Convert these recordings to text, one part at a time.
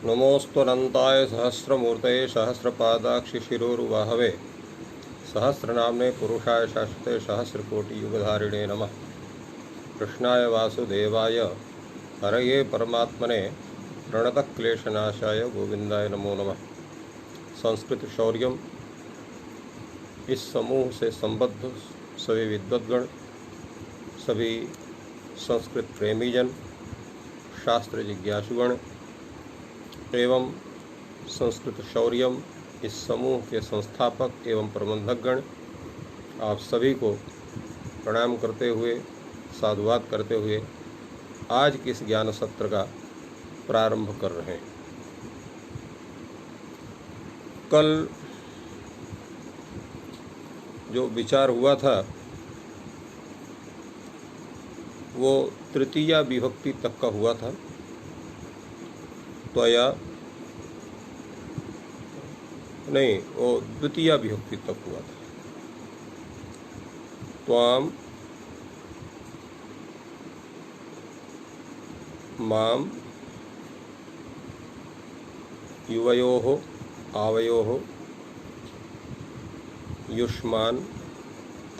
नमोस्तुनन्ताय सहस्रमूर्तये सहस्रपादाक्षिशिरोरुबाहवे सहस्रनाम्ने पुरुषाय शाश्वते सहस्रकोटियुगधारिणे नमः। कृष्णाय वासुदेवाय हरये परमात्मने प्रणतक्लेशनाशाय गोविंदाय नमो नमः। संस्कृत शौर्यम इस समूह से संबद्ध सभी विद्वद्गण, सभी संस्कृत प्रेमीजन, शास्त्र जिज्ञासुगण एवं संस्कृत शौर्यम इस समूह के संस्थापक एवं प्रबंधकगण, आप सभी को प्रणाम करते हुए, साधुवाद करते हुए आज के इस ज्ञान सत्र का प्रारंभ कर रहे हैं। कल जो विचार हुआ था वो तृतीया विभक्ति तक का हुआ था। त्वया नहीं, वो द्वितीया विभक्ति तक हुआ था। त्वाम, माम, युवयोः, आवयोः, युष्मान,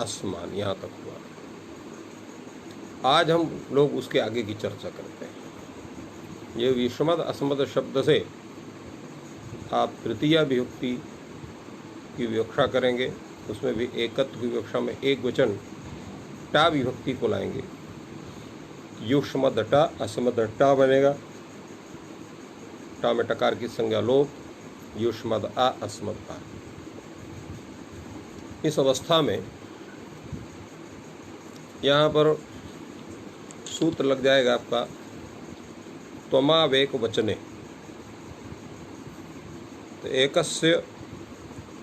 अस्मान, यहाँ तक हुआ। आज हम लोग उसके आगे की चर्चा करते हैं। ये विषमद असमद शब्द से आप तृतीया विभक्ति की विवक्षा करेंगे, उसमें भी एकत्व की विवक्षा में एक वचन टा विभक्ति को लाएंगे। युष्मद टा असमद टा बनेगा। टा में टकार की संज्ञा लोप, युष्मद आ असमद आ। इस अवस्था में यहाँ पर सूत्र लग जाएगा आपका त्वमावेक वचने। तो एकस्य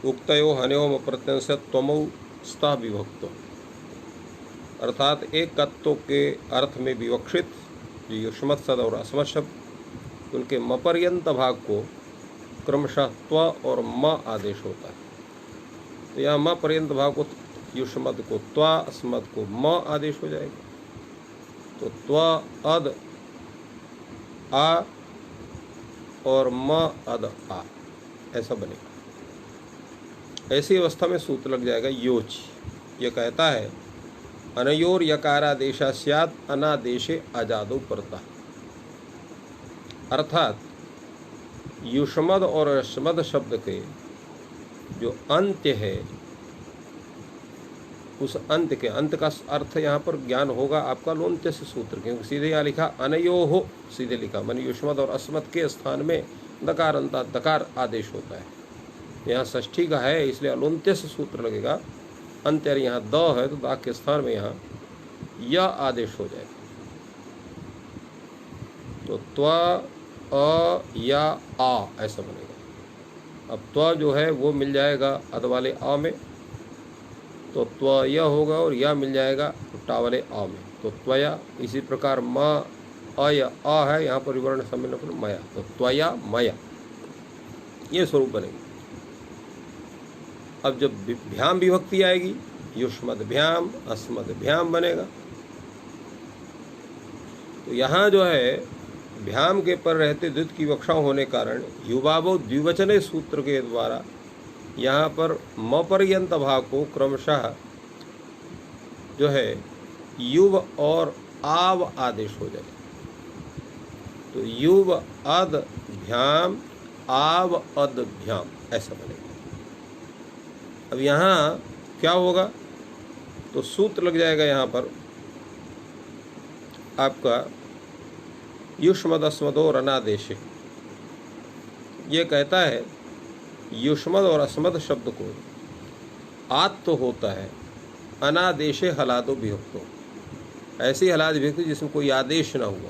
उक्तयो हनयोम प्रत्यंश त्वमौ स्तः विभक्तो, अर्थात एक तत्व के अर्थ में विवक्षित जो युष्मत् सद और अस्मत् शब्द, उनके मपर्यंत भाग को क्रमशः त्व और म आदेश होता है। तो यहाँ म पर्यंत भाग को युष्मत् को त्वा, अस्मत् को म आदेश हो जाएगा। तो त्वा अद आ और म अद आ, ऐसा बनेगा। ऐसी अवस्था में सूत्र लग जाएगा योच। यह कहता है अनयोर यकारादेशा स्यात् अनादेशे अजादो परतः, अर्थात युष्मद और अस्मद शब्द के जो अंत्य है, उस अंत के अंत का अर्थ यहाँ पर ज्ञान होगा आपका लोन्त्य से सूत्र, क्योंकि सीधे यहाँ लिखा अनयोः, सीधे लिखा मन युष्मद और अस्मद के स्थान में दकार अंता दकार आदेश होता है। यहाँ षष्ठी का है इसलिए अलोन्त्य से सूत्र लगेगा। अंत्य यहाँ द है तो दा के स्थान में यहाँ य आदेश हो जाएगा। तो त्वा अ या आ ऐसा बनेगा। अब त्वा जो है वो मिल जाएगा अद वाले आ में, तो त्वय होगा, और या मिल जाएगा टा वाले आ में, तो त्वया। इसी प्रकार म अय आ है, यहाँ पर विवरण सम्मिलन पर मया, तो त्वया मया, ये स्वरूप बनेगी। अब जब भ्याम विभक्ति आएगी, युष्मद भ्याम अस्मद भ्याम बनेगा। तो यहाँ जो है भ्याम के पर रहते द्वित की विवक्षा होने कारण युवावो द्विवचने सूत्र के द्वारा यहाँ पर म पर्यंत भाग को क्रमशः जो है युव और आव आदेश हो जाएगा। तो युव अद भ्याम आव अद भ्याम ऐसा बनेगा। अब यहाँ क्या होगा, तो सूत्र लग जाएगा यहाँ पर आपका युष्मद अस्मदो रनादेशे। ये कहता है युष्मद और अस्मद शब्द को आत्म होता है अनादेशे हलादो विभक्तो, ऐसी हलाद विभक्ति जिसमें कोई आदेश ना हुआ।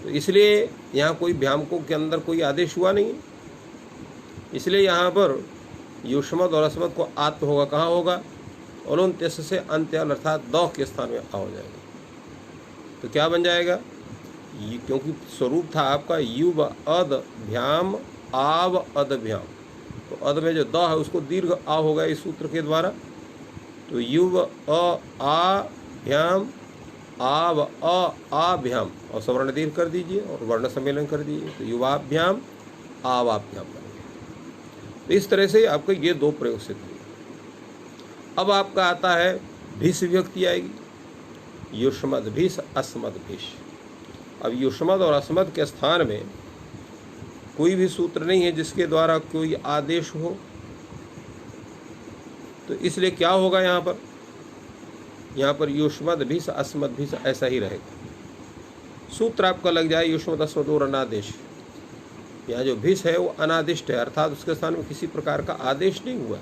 तो इसलिए यहाँ कोई भ्याम को के अंदर कोई आदेश हुआ नहीं, इसलिए यहाँ पर युष्मद और अस्मद को आत्म होगा। कहाँ होगा, अलोन्त्य से अंत्य अर्थात द के स्थान में आ हो जाएगा। तो क्या बन जाएगा, क्योंकि स्वरूप था आपका युव अद भ्याम आव अद भ्याम, तो अद में जो द है उसको दीर्घ आ होगा इस सूत्र के द्वारा। तो युव अ आ भ्याम आव आभ्याम और सवर्ण दीर्घ कर दीजिए और वर्ण सम्मेलन कर दीजिए तो युवाभ्याम आवाभ्याम बनेगा। तो इस तरह से आपको ये दो प्रयोग सिद्ध हुए। अब आपका आता है भिष विभक्ति आएगी, युष्मद भिष अस्मद भिष। अब युष्मद और अस्मद के स्थान में कोई भी सूत्र नहीं है जिसके द्वारा कोई आदेश हो, तो इसलिए क्या होगा यहाँ पर युष्मद भिष अस्मद भिष ऐसा ही रहेगा। सूत्र आपका लग जाए युष्मद अस्मद और अनादेश। यहाँ जो भिष है वो अनादिष्ट है, अर्थात उसके स्थान में किसी प्रकार का आदेश नहीं हुआ,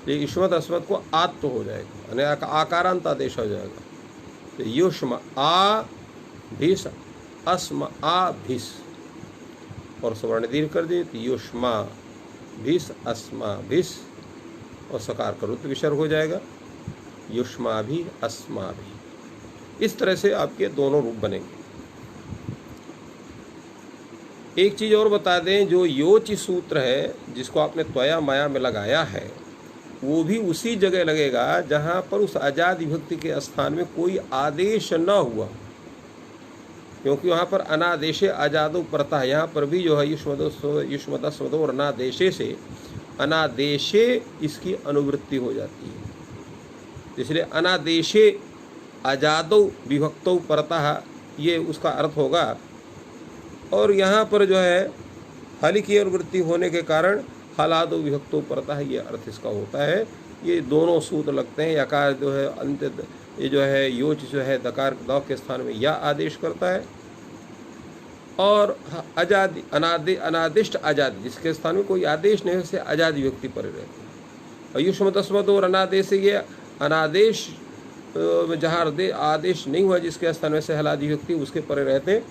ये युष्मद अस्मद को आत तो हो जाएगा, यानी आकारांत आदेश हो जाएगा। तो युष्म आ भिष अस्म आ भिष और सवर्ण दीर्घ कर दिए तो युष्मा भिष अस्मा भिष और सकार का रुत्व विसर्ग हो जाएगा, युष्मा भी अस्मा भी। इस तरह से आपके दोनों रूप बनेंगे। एक चीज और बता दें, जो योच सूत्र है जिसको आपने त्वया माया में लगाया है वो भी उसी जगह लगेगा जहां पर उस अजाद विभक्ति के स्थान में कोई आदेश न हुआ, क्योंकि वहाँ पर अनादेशे अजादो परता है। यहाँ पर भी जो है युष्मदस्मदो और अनादेशे से अनादेशे इसकी अनुवृत्ति हो जाती है, इसलिए अनादेशे अजादो विभक्तो परता ये उसका अर्थ होगा। और यहाँ पर जो है हल की अनुवृत्ति होने के कारण हलादो विभक्तो परता है, ये अर्थ इसका होता है। ये दोनों सूत्र लगते हैं। यकार जो है अंत, ये जो है योच जो है दकार द के स्थान में या आदेश करता है, और अजादि अनादिष्ट आजादी जिसके स्थान में कोई आदेश नहीं है उसे आजादी विभक्ति परे रहती है। और युष्मदस्मद और अनादेश से ये अनादेश जहाँ आदेश नहीं हुआ जिसके स्थान में से हलादी विभक्ति उसके परे रहते,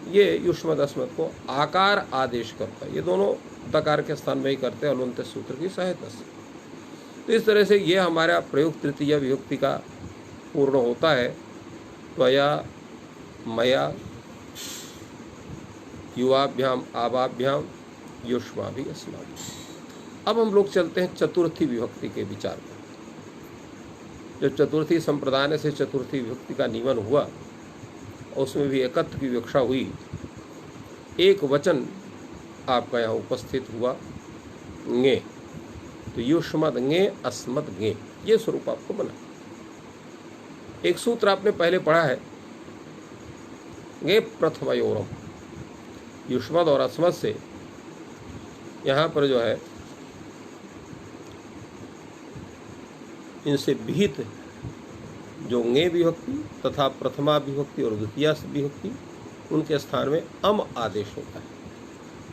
ये युष्मदस्मद को आकार आदेश करता है। ये दोनों दकार के स्थान में ही करते हैं अलुंत सूत्र की सहायता से। तो इस तरह से ये हमारा प्रयोग तृतीय विभक्ति का पूर्ण होता है। त्वया मया युवाभ्याम आवाभ्याम युष्मा भी अस्मा भी। अब हम लोग चलते हैं चतुर्थी विभक्ति के विचार पर। जब चतुर्थी संप्रदाय से चतुर्थी विभक्ति का नियमन हुआ, उसमें भी एकत्व की विवक्षा हुई, एक वचन आपका यहाँ उपस्थित हुआ ङे, तो युष्मद ङे अस्मद ङे, ये स्वरूप आपको बना। एक सूत्र आपने पहले पढ़ा है, ङे प्रथमयोरम, युष्मद और अस्मद से यहाँ पर जो है इनसे विहित जो ङे विभक्ति तथा प्रथमा विभक्ति और द्वितीया विभक्ति उनके स्थान में अम आदेश होता है।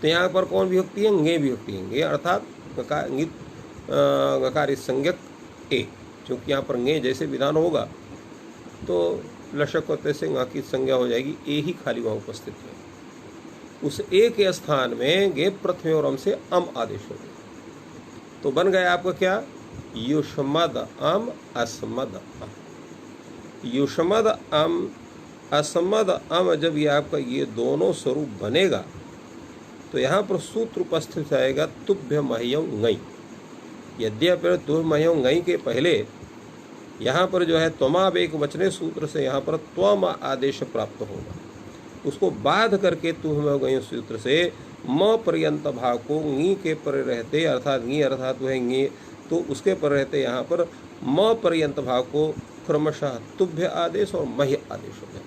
तो यहाँ पर कौन विभक्ति है? ङे विभक्ति है। ङे अर्थात गकार संज्ञक ए, क्योंकि यहाँ पर ङे जैसे विधान होगा तो लशक होते से ङ की संज्ञा हो जाएगी, ए ही खाली वहाँ उपस्थित है। उस ए के स्थान में ङे प्रथम और अम से अम आदेश हो गया, तो बन गया आपका क्या? युष्मद अम अस्मद अम। युष्मद अम अस्मद अम जब ये आपका ये दोनों स्वरूप बनेगा तो यहाँ पर सूत्र उपस्थित आएगा तुभ्य मह्यम ङई। यद्यपि तुभ्य मह्यम ङई के पहले यहाँ पर जो है त्वमाव एक वचने सूत्र से यहाँ पर त्वम आदेश प्राप्त होगा, उसको बाध करके तुभ्य ङई सूत्र से म पर्यंत भाव को ङी के पर रहते अर्थात ङी अर्थात वह ङी, तो उसके पर रहते यहाँ पर म पर्यंत भाव को क्रमशः तुभ्य आदेश और मह्य आदेश हो जाए।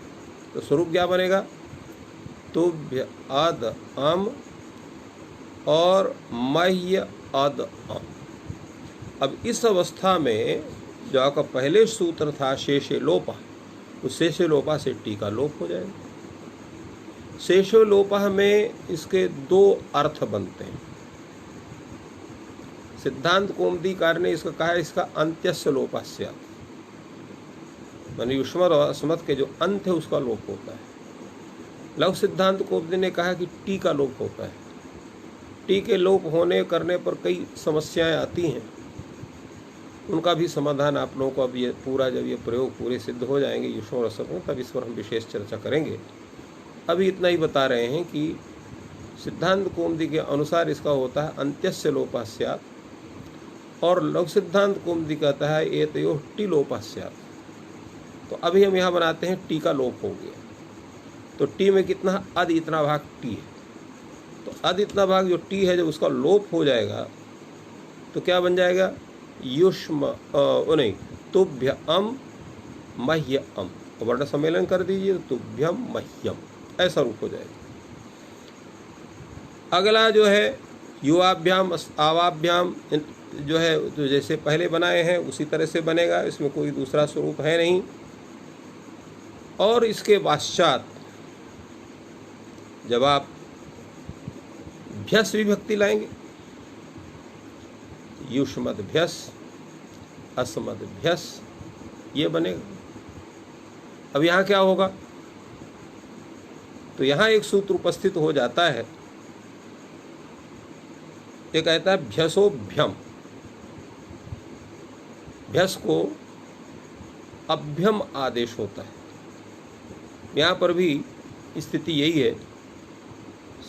तो स्वरूप क्या बनेगा? तुभ्य अद अम और मह्य अद अम। अब इस अवस्था में जो आपका पहले सूत्र था शेषे लोपा, उस शेषे लोपा से टी का लोप हो जाएगा। शेषो लोपा में इसके दो अर्थ बनते हैं। सिद्धांत कौमुदीकार ने इसका कहा है इसका अंत्यस्य लोपस्य, माने युष्मद और अस्मद के जो अंत है उसका लोप होता है। लघु सिद्धांत कौमुदी ने कहा कि टी का लोप होता है। टी के लोप होने करने पर कई समस्याएं आती हैं, उनका भी समाधान आप लोगों को अब ये पूरा जब ये प्रयोग पूरे सिद्ध हो जाएंगे युष्म और अस्मद में तब इस पर हम विशेष चर्चा करेंगे। अभी इतना ही बता रहे हैं कि सिद्धांत कौमुदी के अनुसार इसका होता है अंत्यस्य लोपः स्यात्, और लघु सिद्धांत कौमुदी कहता है एतयोः टी लोपः स्यात्। तो अभी हम यहाँ बनाते हैं टी का लोप हो गया, तो टी में कितना, अद इतना भाग टी है, तो अद इतना भाग जो टी है जब उसका लोप हो जाएगा तो क्या बन जाएगा, युष्म नहीं, तुभ्यम मह्यम, वर्ण सम्मेलन कर दीजिए तो तुभ्यम मह्यम, ऐसा रूप हो जाएगा। अगला जो है युवाभ्याम आवाभ्याम जो है, तो जैसे पहले बनाए हैं उसी तरह से बनेगा, इसमें कोई दूसरा स्वरूप है नहीं। और इसके पश्चात जब आप भ्यस विभक्ति लाएंगे, युष्मद भ्यस अस्मद भ्यस, ये बनेगा। अब यहाँ क्या होगा, तो यहाँ एक सूत्र उपस्थित हो जाता है, ये कहता है भ्यसोभ्यम, भ्यस को अभ्यम आदेश होता है। यहाँ पर भी स्थिति यही है।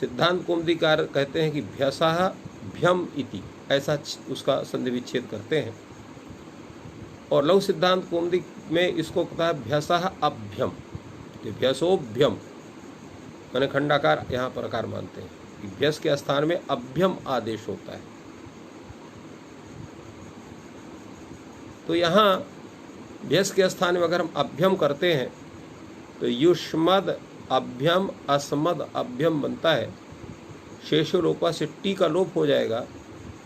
सिद्धांत कौमुदीकार कहते हैं कि भ्यसः भ्यम इति, ऐसा उसका संधि विच्छेद करते हैं, और लघु सिद्धांत कौमुदी में इसको कहता है भ्यसः अभ्यम, तो भ्यसोभ्यम मैंने खंडाकार यहाँ प्रकार मानते हैं कि भ्यस के स्थान में अभ्यम आदेश होता है। तो यहाँ भ्यस के स्थान में अगर हम अभ्यम करते हैं तो युष्मद अभ्यम अस्मद अभ्यम बनता है, शेषो लोपा से टी का लोप हो जाएगा,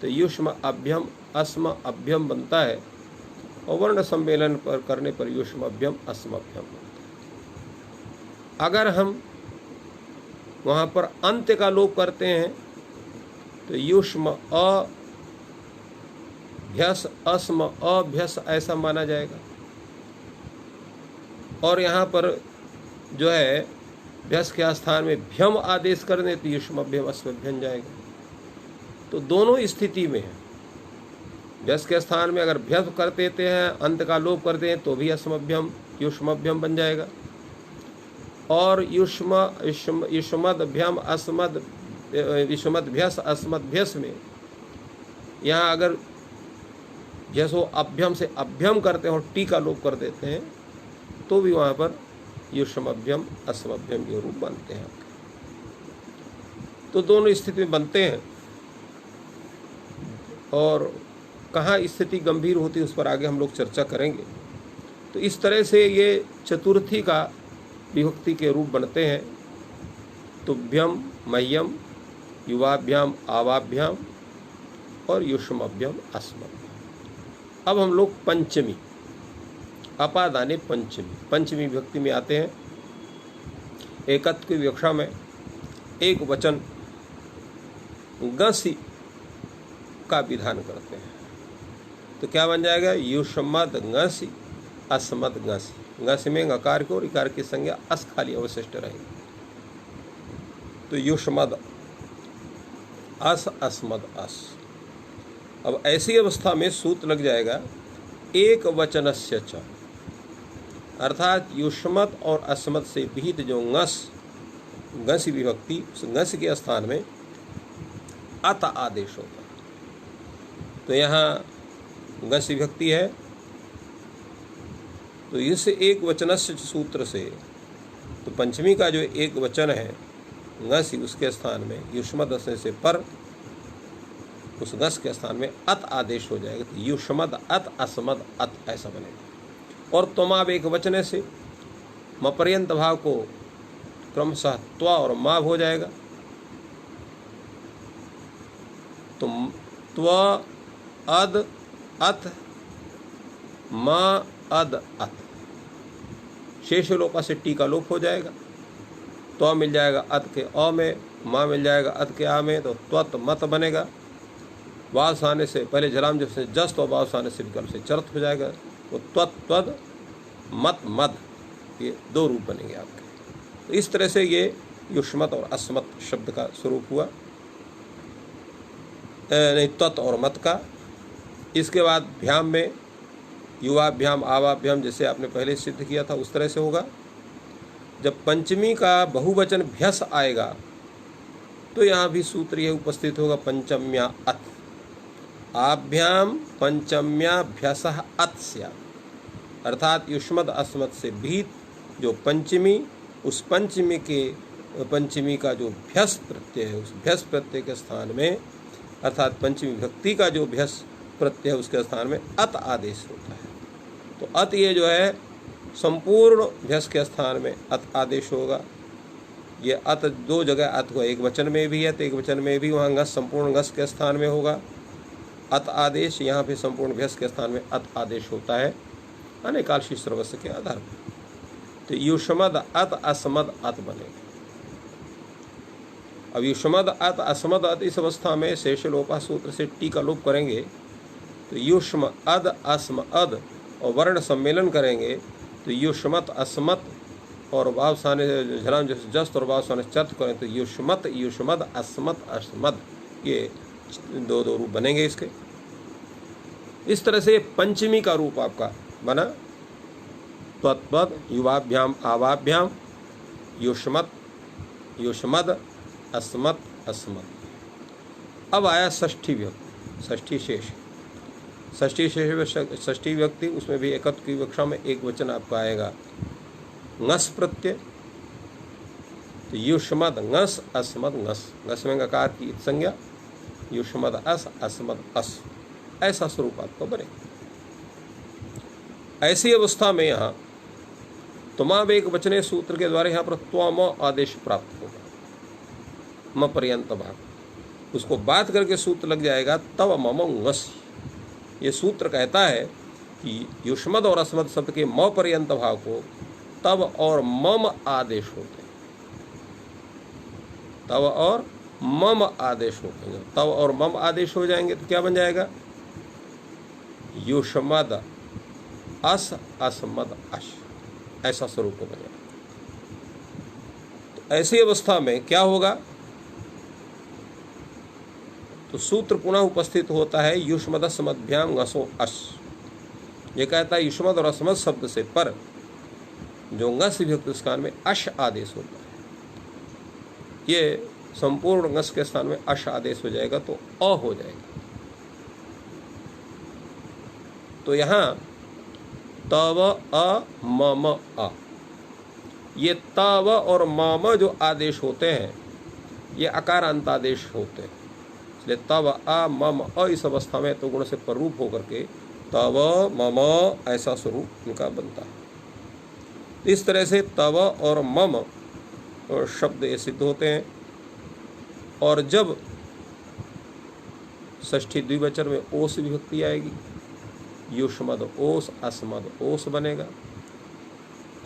तो युष्म अभ्यम अस्म अभ्यम बनता है, और वर्ण सम्मेलन पर करने पर युष्म अभ्यम अस्म अभ्यम बनता है। अगर हम वहाँ पर अंत्य का लोप करते हैं तो युष्म अभ्यस अस्म अभ्यस ऐसा माना जाएगा, और यहाँ पर जो है भ्यस के स्थान में भ्यम आदेश कर दे तो युष्म अभ्यम अस्म अभ्यम जाएगा। तो दोनों स्थिति में है, भ्यस के स्थान में अगर भ्यस कर देते हैं, अंत का लोप करते हैं तो भी अस्मभ्यम युष्मभ्यम बन जाएगा, और युष्मदभ्यम अस्मद युष्मदभ्यस अस्मदभ्यस में यहाँ अगर भ्यसो अभ्यम से अभ्यम करते हैं और टी का लोप कर देते हैं तो भी वहाँ पर युष्मभ्यम अस्मभ्यम के रूप बनते हैं। तो दोनों स्थिति में बनते हैं, और कहाँ स्थिति गंभीर होती है उस पर आगे हम लोग चर्चा करेंगे। तो इस तरह से ये चतुर्थी का विभक्ति के रूप बनते हैं, तुभ्यम मह्यम युवाभ्याम आवाभ्याम और युष्मभ्यम अस्मभ्यम। अब हम लोग पंचमी अपादाने पंचमी विभक्ति में आते हैं। एकत्व की विवक्षा में एक वचन गसी का विधान करते हैं, तो क्या बन जाएगा, युष्मद गसी अस्मद गसी, गसी में गकार की और इकार की संज्ञा अस खाली अवशिष्ट रहेगी, तो युष्मद अस अस्मद अस। अब ऐसी अवस्था में सूत्र लग जाएगा एक वचनस्य च, अर्थात युष्मत और अस्मत से विहित जो गस विभक्ति, उस गस के स्थान में अत आदेश होता है। तो यहाँ गस विभक्ति है, तो इस एक वचनस्य सूत्र से तो पंचमी का जो एक वचन है गस, उसके स्थान में युष्मद असने से पर, उस गस के स्थान में अत आदेश हो जाएगा, तो युष्मद अत अस्मद अत ऐसा बनेगा। और त्वमाव एक वचने से मपर्यंत भाव को क्रमशः त्वा और माव हो जाएगा, तो त्व अद अत मा अद अत, शेष लोपा से टी का लोप हो जाएगा, त्व मिल जाएगा अत के अ में, माँ मिल जाएगा अत के आ में, तो त्वत मत बनेगा। वास आने से पहले जलाम जब से जस्त और वास आने से विकल्प से चरत हो जाएगा, तो त्वत त्वद मत मद, ये दो रूप बनेंगे आपके। तो इस तरह से ये युष्मत और अस्मत शब्द का स्वरूप हुआ, नहीं त्वत और मत का। इसके बाद भ्याम में युवाभ्याम आवाभ्याम, जैसे आपने पहले सिद्ध किया था उस तरह से होगा। जब पंचमी का बहुवचन भ्यस आएगा तो यहाँ भी सूत्र यह उपस्थित होगा पंचम्या अत, आभ्याम पंचम्या भ्यसः अत स्यात्। अर्थात युष्मद अस्मद से भीत जो पंचमी, उस पंचमी का जो भ्यस प्रत्यय है, उस भ्यस प्रत्यय के स्थान में अर्थात पंचमी विभक्ति का जो भ्यस प्रत्यय है उसके स्थान में अत आदेश होता है। तो अत ये जो है संपूर्ण भ्यस के स्थान में अत आदेश होगा। ये अत दो जगह अत को एक वचन में भी है तो एक वचन में भी वहाँ घस संपूर्ण घस के स्थान में होगा अत आदेश, यहाँ पे संपूर्ण भ्यस के स्थान में अत आदेश होता है अनेकालशी सर्वस्व के आधार पर। तो युष्मद अत असमद अत बनेगा। अब युष्मद अत असमद अत इस अवस्था में शेष लोपा सूत्र से टी का लोप करेंगे तो युष्म अद अस्म अद और वर्ण सम्मेलन करेंगे तो युष्मत अस्मत और वाव साने झलाम जस्त और वाव साने चत करें तो युष्मत युष्मद अस्मत अस्मद, ये दो रूप बनेंगे इसके। इस तरह से पंचमी का रूप आपका बना त्वत्पद युवाभ्याम आवाभ्याम युष्मत युष्मद अस्मत अस्मत। अब आया षष्ठी व्यक्ति, षष्ठी शेष। षष्ठी शेष षष्ठी व्यक्ति उसमें भी एकत्व की विवक्षा में एक वचन आपका आएगा ngस प्रत्यय तो युष्मद ngस अस्मद ngस, ngस में गकार की संज्ञा युष्मद अस अस्मद अस, ऐसा स्वरूप आपको बनेगा। ऐसी अवस्था में यहाँ तुमाव एक वचने सूत्र के द्वारा यहाँ पर त्वम आदेश प्राप्त होगा। म पर्यंत भाग उसको बात करके सूत्र लग जाएगा तव मम ngस। ये सूत्र कहता है कि युष्मद और अस्मद शब्द के म पर्यंत भाव को तव और मम आदेश होते हैं, तव और मम आदेश होते हैं। तव और मम आदेश हो जाएंगे तो क्या बन जाएगा युष्मद अस अस्मद अश, ऐसा स्वरूप बन जाएगा। तो ऐसी अवस्था में क्या होगा तो सूत्र पुनः उपस्थित होता है युष्मद अस्मद्भ्याम ngसो अश। ये कहता है युष्मद और अस्मद शब्द से पर जो ngस विभक्त स्थान में अश आदेश होता है, ये संपूर्ण ngस के स्थान में अश आदेश हो जाएगा तो अ हो जाएगा। तो यहाँ तव अ मम अ, ये तव और मम जो आदेश होते हैं ये अकारांत आदेश होते हैं, इसलिए तव अ मम अ इस अवस्था में तो गुण से पररूप होकर के तव मम ऐसा स्वरूप इनका बनता है। इस तरह से तव और मम और शब्द ये सिद्ध होते हैं। और जब षष्ठी द्विवचन में ओस विभक्ति आएगी युष्मद ओस अस्मद ओस बनेगा।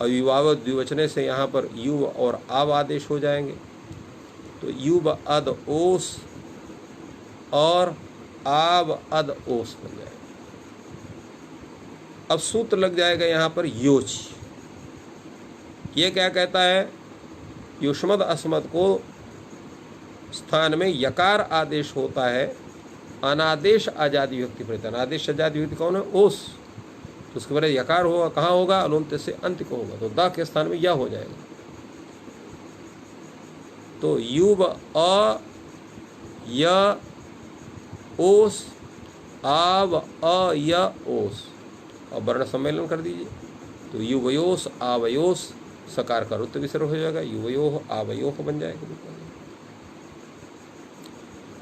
अविवाव द्विवचने से यहाँ पर युव और आव आदेश हो जाएंगे तो युव अद ओस और आव अद ओस बन जाएगा। अब सूत्र लग जाएगा यहाँ पर योच। ये क्या कहता है युष्मद अस्मद को स्थान में यकार आदेश होता है अनादेश आजादी व्यक्ति प्रति। अनादेश आजादी व्यक्ति कौन है ओस, तो उसके बाद यकार होगा कहाँ होगा अलुंत से अंत को होगा तो द के स्थान में यह हो जाएगा। तो युव अ य ओस आव अ य ओस और वर्ण सम्मेलन कर दीजिए तो युवयोस आवयोस सकार का रुत्त विसर्ग हो जाएगा युवयोह आवयोह बन जाएगा।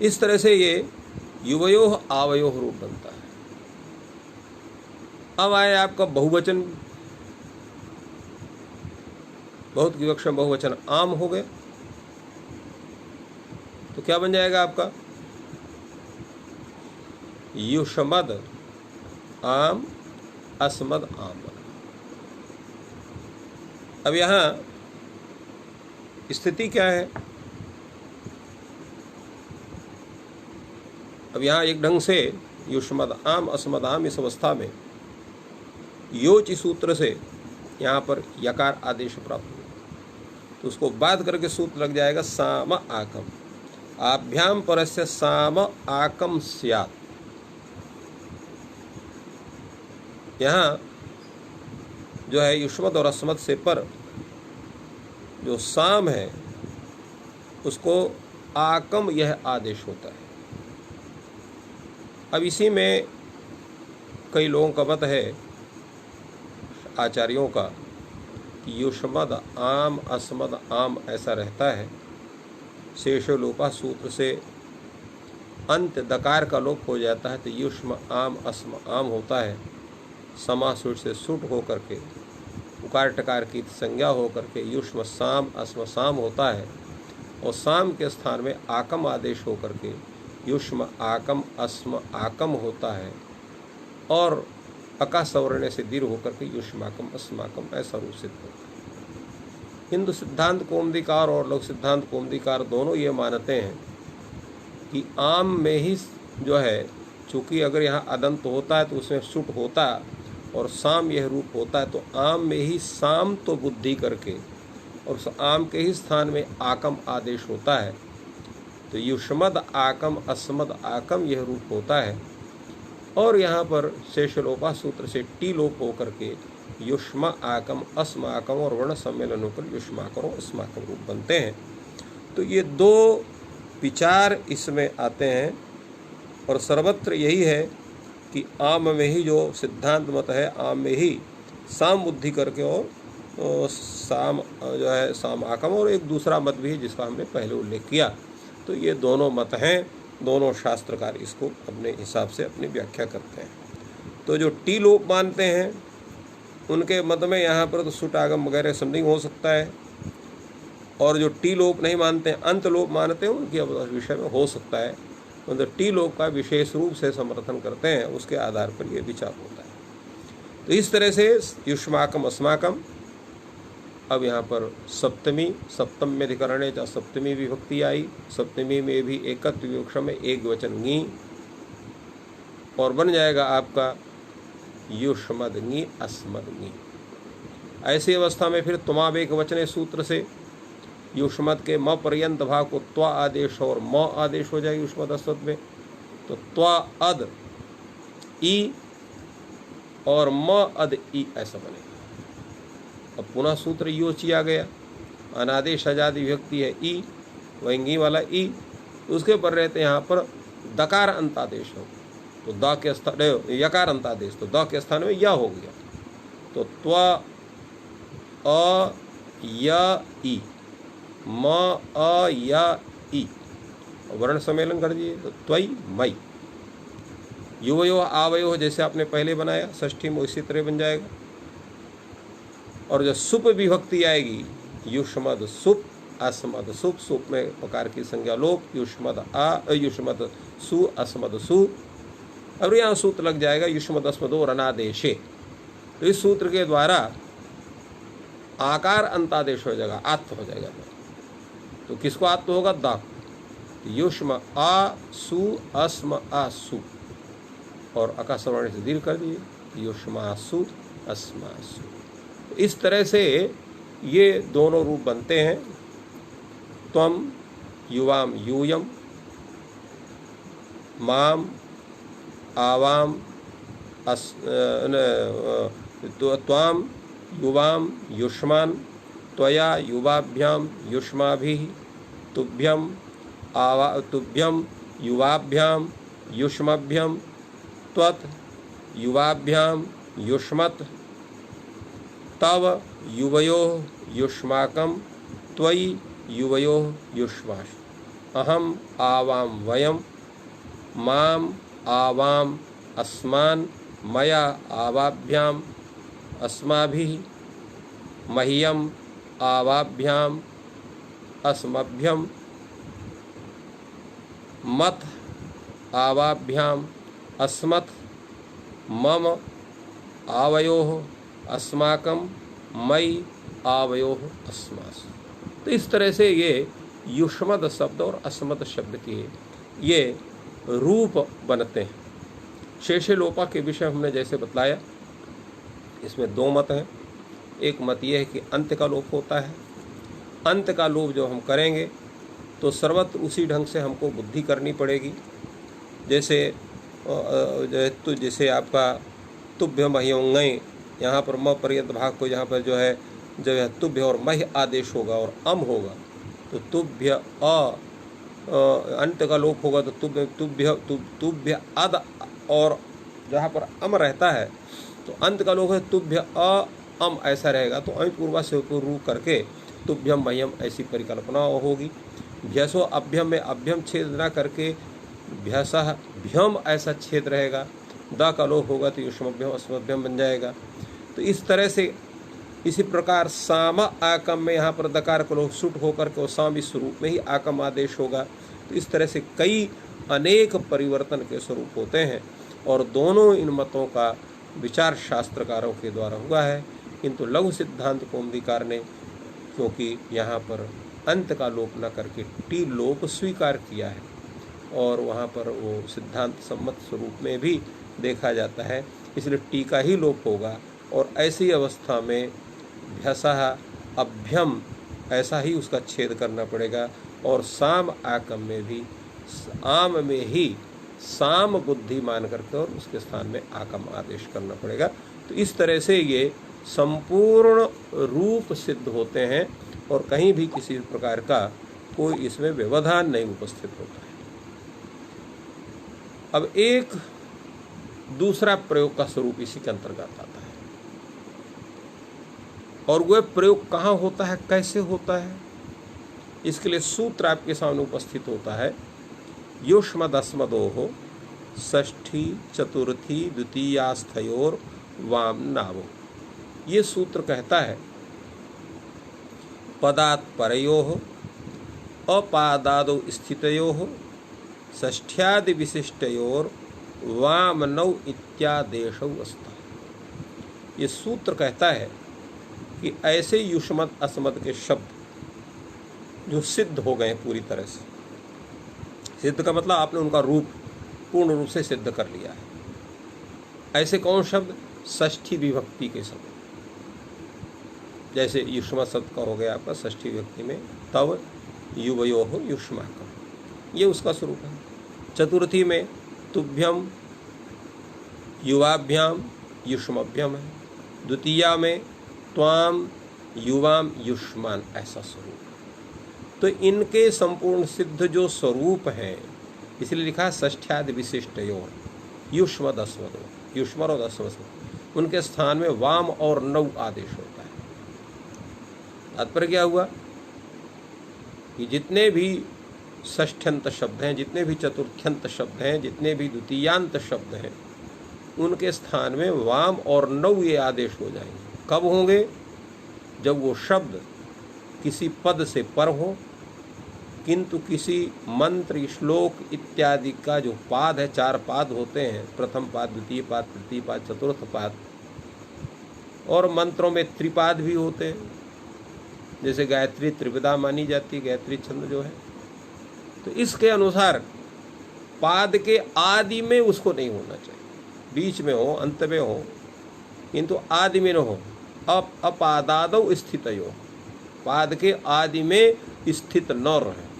इस तरह से ये युवयोह आवयोह रूप बनता है। अब आए आपका बहुवचन, बहुत विवक्षा बहुवचन आम हो गए तो क्या बन जाएगा आपका युष्मद आम अस्मद आम। अब यहाँ स्थिति क्या है, अब यहाँ एक ढंग से युष्मद आम अस्मद आम इस अवस्था में योच सूत्र से यहाँ पर यकार आदेश प्राप्त हुआ तो उसको बात करके सूत्र लग जाएगा साम आकम। आभ्याम परस्य साम आकम स्यात्। यहाँ जो है युष्मद और अस्मद से पर जो साम है उसको आकम यह आदेश होता है। अब इसी में कई लोगों का मत है आचार्यों का युष्मद आम अस्मद आम ऐसा रहता है। शेषलोपा सूत्र से अंत दकार का लोप हो जाता है तो युष्म आम अस्म आम होता है। समासुर से सुट होकर के उकार टकार की संज्ञा होकर के युष्म साम अस्म साम होता है और साम के स्थान में आकम आदेश होकर के युष्म आकम अस्म आकम होता है और अका सवर्ण से दीर्घ होकर के युष्माकम अस्माकम ऐसा रूप सिद्ध होता है। हिंदू सिद्धांत कौमुदीकार और लोक सिद्धांत कौमुदीकार दोनों ये मानते हैं कि आम में ही जो है, चूँकि अगर यहाँ अदंत होता है तो उसमें सुट होता है और साम यह रूप होता है, तो आम में ही साम तो बुद्धि करके और उस आम के ही स्थान में आकम आदेश होता है। तो युष्मद आकम अस्मद आकम यह रूप होता है और यहाँ पर शेषलोपा सूत्र से टी लोप होकर के युष्म आकम अस्म आकम और वर्ण सम्मेलन होकर युष्माकम और अस्माकम रूप बनते हैं। तो ये दो विचार इसमें आते हैं और सर्वत्र यही है कि आम में ही जो सिद्धांत मत है, आम में ही साम बुद्धि करके और साम जो है साम आकम और एक दूसरा मत भी है जिसका हमने पहले उल्लेख किया। तो ये दोनों मत हैं, दोनों शास्त्रकार इसको अपने हिसाब से अपनी व्याख्या करते हैं। तो जो टी लोप मानते हैं उनके मत में यहाँ पर तो सुट आगम वगैरह समथिंग हो सकता है और जो टी लोप नहीं मानते हैं, अंत लोप मानते हैं, उनके विषय में हो सकता है। मतलब टी लोप का विशेष रूप से समर्थन करते हैं, उसके आधार पर यह विचार होता है। तो इस तरह से युष्माकम अस्माकम। अब यहाँ पर सप्तमी, सप्तम में अधिकरण है, सप्तमी विभक्ति आई। सप्तमी में भी एकत्व विवक्षम में एक वचन ङी और बन जाएगा आपका युष्मद ङी अस्मद ङी। ऐसी अवस्था में फिर तुमावेक वचने सूत्र से युष्मद के म पर्यंत भाग को त्वा आदेश और म आदेश हो जाएगी युष्मद अस्मद में। तो त्वा अद ई और म अद ई ऐसा बनेगा। अब पुनः सूत्र योची आ गया, अनादेश आजादी विभक्ति है ई, वंगी वाला ई, उसके पर रहते यहाँ पर दकार अंतादेश हो तो द के स्थान यकार अंतादेश, तो द के स्थान में या हो गया। तो त्वा अ या ई म अ या ई वर्ण सम्मेलन कर दीजिए तो त्वई मई। युवयो आवयो जैसे आपने पहले बनाया षष्ठी में उसी तरह बन जाएगा। और जो सुप विभक्ति आएगी युष्मद सुप अस्मद सुप, सुप में प्रकार की संज्ञा लोप, युष्मद आ युष्मद सु अस्मद सु। और यहाँ सूत्र लग जाएगा युष्मद अस्मद और अनादेशे। तो इस सूत्र के द्वारा आकार अंतादेश हो जाएगा, आत्म हो जाएगा। तो किसको आत्म होगा? दा। युष्म आ सु अस्म आसु और अका सवर्ण से दीर्घ कर दिए युष्मासु अस्मासु। इस तरह से ये दोनों रूप बनते हैं। त्वम युवाम यूयम, माम आवाम त्वाम युवाम युष्मान, त्वया युवाभ्याम युष्माभिः, तुभ्यम तुभ्यम युवाभ्याम युष्मभ्यम, त्वत् युवाभ्याम युष्मत्, तव युवयोः युष्माकं, त्वयि युवयोः युष्मासु, अहम आवाम वयम, माम आवाम अस्मान, मया आवाभ्याम अस्माभिः, मह्यम आवाभ्याम अस्मभ्यम, मत आवाभ्याम अस्मत्, मम आवयोः अस्माकं, मयि आवयोः अस्मासु। तो इस तरह से ये युष्मद शब्द और अस्मद शब्द के ये रूप बनते हैं। शेषलोपा के विषय हमने जैसे बतलाया, इसमें दो मत हैं। एक मत ये है कि अंत का लोप होता है। अंत का लोप जो हम करेंगे तो सर्वत्र उसी ढंग से हमको बुद्धि करनी पड़ेगी। जैसे तो जैसे आपका तुभ्य मह्यंगय, यहाँ पर म पर्यंत भाग को यहाँ पर जो है तुभ्य और मह्य आदेश होगा और अम होगा तो तुभ्य अंत का लोप होगा तो तुभ्य अद, और जहाँ पर अम रहता है तो अंत का लोप है तुभ्य अम ऐसा रहेगा तो अम पूर्वा से रू करके तुभ्यम मह्यम ऐसी परिकल्पना होगी। भ्यसो अभ्यम में अभ्यम छेद न करके भ्यसः भ्यम ऐसा छेद रहेगा। द का लोप होगा तो युष्मभ्यम अस्मभ्यम बन जाएगा। तो इस तरह से इसी प्रकार साम आकम में यहाँ पर दकार का लोप सुट होकर के साम इस स्वरूप में ही आकम आदेश होगा। तो इस तरह से कई अनेक परिवर्तन के स्वरूप होते हैं और दोनों इन मतों का विचार शास्त्रकारों के द्वारा हुआ है, किंतु लघु सिद्धांत कौमुदीकार ने क्योंकि यहाँ पर अंत का लोप न करके टी लोप स्वीकार किया है और वहाँ पर वो सिद्धांत सम्मत स्वरूप में भी देखा जाता है, इसलिए टी का ही लोप होगा। और ऐसी अवस्था में भ्यसः अभ्यम ऐसा ही उसका छेद करना पड़ेगा और साम आकम में भी आम में ही साम बुद्धि मान करके और उसके स्थान में आकम आदेश करना पड़ेगा। तो इस तरह से ये संपूर्ण रूप सिद्ध होते हैं और कहीं भी किसी प्रकार का कोई इसमें व्यवधान नहीं उपस्थित होता है। अब एक दूसरा प्रयोग का स्वरूप इसी के अंतर्गत आता है और वह प्रयोग कहाँ होता है, कैसे होता है, इसके लिए सूत्र आपके सामने उपस्थित होता है। युष्मदस्मदोः षष्ठी चतुर्थी द्वितीयास्थयोर वाम नावो। ये सूत्र कहता है पदात् परयोः अपादादौ स्थितयोः षष्ठ्यादि विशिष्टयोर वाम नौ इत्यादेशौ अस्तः। ये सूत्र कहता है कि ऐसे युष्मद अस्मद के शब्द जो सिद्ध हो गए पूरी तरह से, सिद्ध का मतलब आपने उनका रूप पूर्ण रूप से सिद्ध कर लिया है। ऐसे कौन शब्द? षष्ठी विभक्ति के शब्द, जैसे युष्मा शब्द का हो गया आपका षष्ठी विभक्ति में तव युवयोः युष्माकम्, ये उसका स्वरूप है। चतुर्थी में तुभ्यम युवाभ्याम युष्मभ्यम है। द्वितीया में त्वाम युवाम युष्मान ऐसा स्वरूप। तो इनके संपूर्ण सिद्ध जो स्वरूप हैं, इसलिए लिखा षष्ठ्यादि विशिष्टयोर युष्मद अस्मद, युष्मर और अस्मद, उनके स्थान में वाम और नौ आदेश होता है। तात्पर्य क्या हुआ कि जितने भी षष्ठ्यंत शब्द हैं, जितने भी चतुर्थ्यंत शब्द हैं, जितने भी द्वितीयांत शब्द हैं, उनके स्थान में वाम और नौ ये आदेश हो जाएंगे। कब होंगे? जब वो शब्द किसी पद से पर हो, किंतु किसी मंत्र श्लोक इत्यादि का जो पाद है, चार पाद होते हैं, प्रथम पाद, द्वितीय पाद, तृतीय पाद, चतुर्थ पाद, और मंत्रों में त्रिपाद भी होते हैं, जैसे गायत्री त्रिविधा मानी जाती है, गायत्री छंद जो है। तो इसके अनुसार पाद के आदि में उसको नहीं होना चाहिए, बीच में हो, अंत में हो, किंतु आदि में न हो। अपादादौ स्थितयो, पाद के आदि में स्थित न रहे।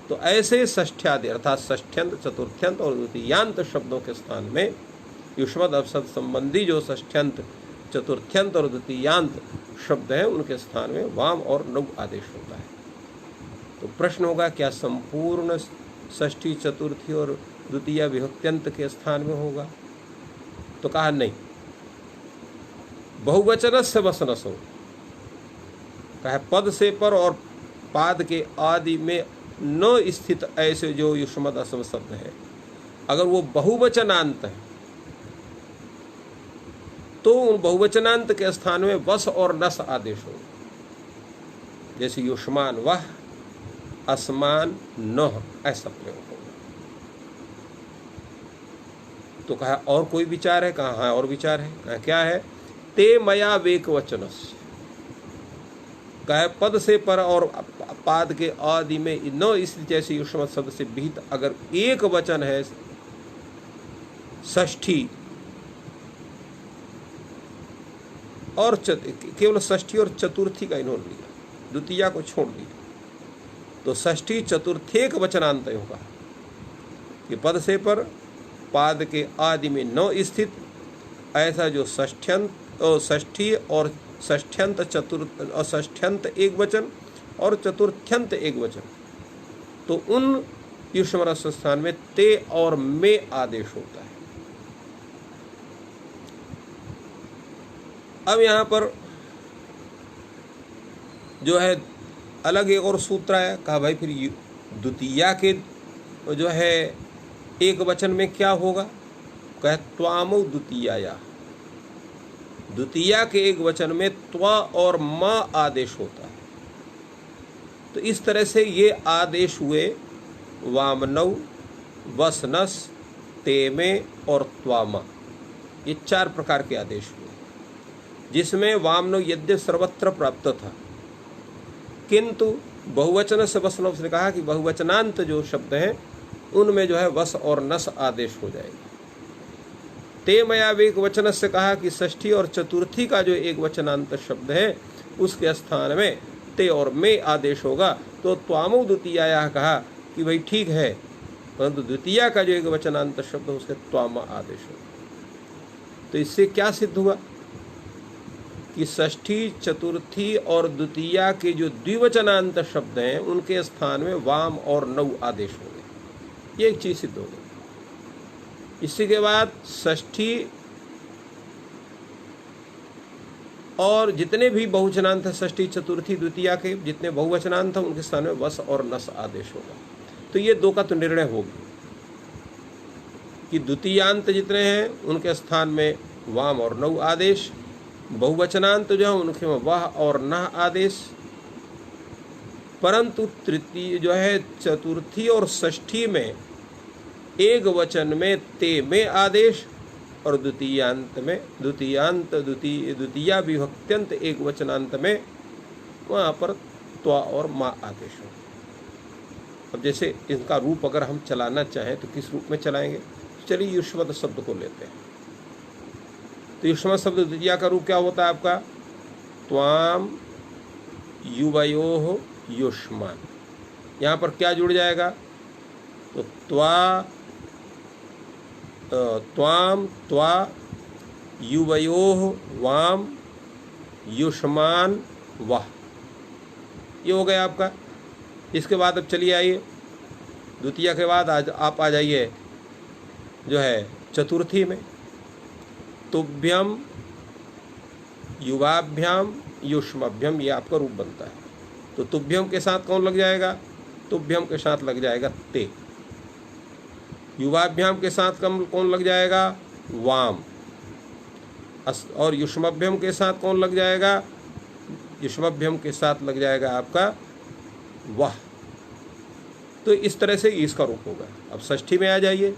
तो ऐसे षष्ठ्यादि अर्थात षष्ठ्यंत, चतुर्थ्यंत और द्वितीयांत शब्दों के स्थान में युष्मद अपसद संबंधी जो षष्ठ्यंत, चतुर्थ्यंत और द्वितीयांत शब्द हैं, उनके स्थान में वाम और नौ आदेश होता है। तो प्रश्न होगा, क्या संपूर्ण षष्ठी, चतुर्थी और द्वितीय विभक्त्यंत के स्थान में होगा? तो कहा नहीं, बहुवचनस्य वसनसो, कहा पद से पर और पाद के आदि में न स्थित ऐसे जो युष्मद अस्म शब्द है, अगर वो बहुवचनांत है तो उन बहुवचनांत के स्थान में वस और नस आदेश हो, जैसे युष्मान वह, अस्मान नह, ऐसा प्रयोग होगा। तो कहा और कोई विचार है? कहा हाँ और विचार है। कहा क्या है? ते मया वेक वचनस्य, कहे पद से पर और पाद के आदि में न स्थित जैसे युष्मद शब्द से विहित अगर एक वचन है षष्ठी और केवल षष्ठी और चतुर्थी का इन्होंने लिया, द्वितीया को छोड़ दिया, तो षष्ठी चतुर्थेक वचनांत होगा कि पद से पर पाद के आदि में न स्थित ऐसा जो षष्ठ्यंत और षष्ठी और षष्ठ्यंत, चतुर्थ और षष्ठ्यंत एक वचन और चतुर्थ्यंत एक वचन, तो उन युष्मद स्थान में ते और में आदेश होता है। अब यहाँ पर जो है अलग एक और सूत्र आया, कहा भाई फिर द्वितीया के जो है एक वचन में क्या होगा, कह त्वामो द्वितीया। द्वितीया के एक वचन में त्वा और म आदेश होता है। तो इस तरह से ये आदेश हुए वामनौ, वसनस, तेमे और त्वामा। ये 4 प्रकार के आदेश हुए, जिसमें वामनौ यद्य सर्वत्र प्राप्त था, किंतु बहुवचन से वसनौ ने कहा कि बहुवचनांत जो शब्द हैं उनमें जो है वस और नस आदेश हो जाएगा। ते मया एक वचन से कहा कि षष्ठी और चतुर्थी का जो एक वचनांत शब्द है उसके स्थान में ते और में आदेश होगा। तो त्वामो द्वितीया कहा कि भाई ठीक है, परंतु द्वितीया का जो एक वचनांत शब्द है उसके त्वामा आदेश होगा। तो इससे क्या सिद्ध हुआ कि षष्ठी, चतुर्थी और द्वितीया के जो द्विवचनांत शब्द हैं उनके स्थान में वाम और नौ आदेश हो गए। ये एक चीज सिद्ध हो गई। इसी के बाद षष्ठी और जितने भी बहुवचनांत है, षष्ठी, चतुर्थी, द्वितीया के जितने बहुवचनांत हैं उनके स्थान में वस और नस आदेश होगा। तो ये 2 का तो निर्णय हो गया कि द्वितीयांत जितने हैं उनके स्थान में वाम और नौ आदेश, बहुवचनांत जो है उनके में वाह और नह आदेश। परंतु तृतीय जो है चतुर्थी और षष्ठी में एक वचन में ते में आदेश और द्वितीयांत में द्वितीया विभक्त्यंत एक वचनांत में वहाँ पर त्वा और मा आदेश हो। अब जैसे इनका रूप अगर हम चलाना चाहें तो किस रूप में चलाएंगे? चलिए युष्मत शब्द को लेते हैं। तो युष्मत शब्द द्वितीया का रूप क्या होता है आपका? त्वाम युवयोः युष्मान। यहाँ पर क्या जुड़ जाएगा? तो त्वाम त्वा युवयोः वाम युष्मान वाह, ये हो गया आपका। इसके बाद अब चलिए आइए द्वितीया के बाद आज आप आ जाइए जो है चतुर्थी में। तुभ्यम युवाभ्याम युष्मभ्यम, ये आपका रूप बनता है। तो तुभ्यम के साथ कौन लग जाएगा? तुभ्यम के साथ लग जाएगा ते। युवाभ्याम के साथ कौन लग जाएगा? वाम। और युष्मभ्यम के साथ कौन लग जाएगा? युष्मभ्यम के साथ लग जाएगा आपका वाह। तो इस तरह से इसका रूप होगा। अब षष्ठी में आ जाइए।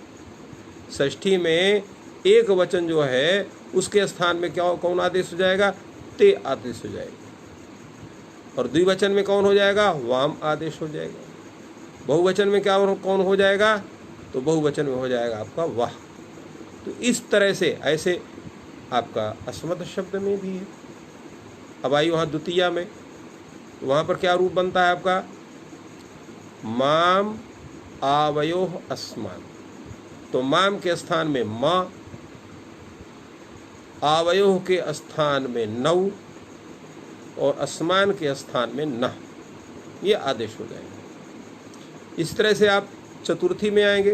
षष्ठी में एक वचन जो है उसके स्थान में क्या कौन आदेश हो जाएगा? ते आदेश हो जाएगा। और द्विवचन में कौन हो जाएगा? वाम आदेश हो जाएगा। बहुवचन में क्या कौन हो जाएगा? तो बहुवचन में हो जाएगा आपका वाह। तो इस तरह से ऐसे आपका अस्मत् शब्द में भी है। अब आई वहाँ द्वितीया में, तो वहाँ पर क्या रूप बनता है आपका? माम आवयोः अस्मान। तो माम के स्थान में म, आवयोः के स्थान में नौ और अस्मान के स्थान में न, ये आदेश हो जाएगा। इस तरह से आप चतुर्थी में आएंगे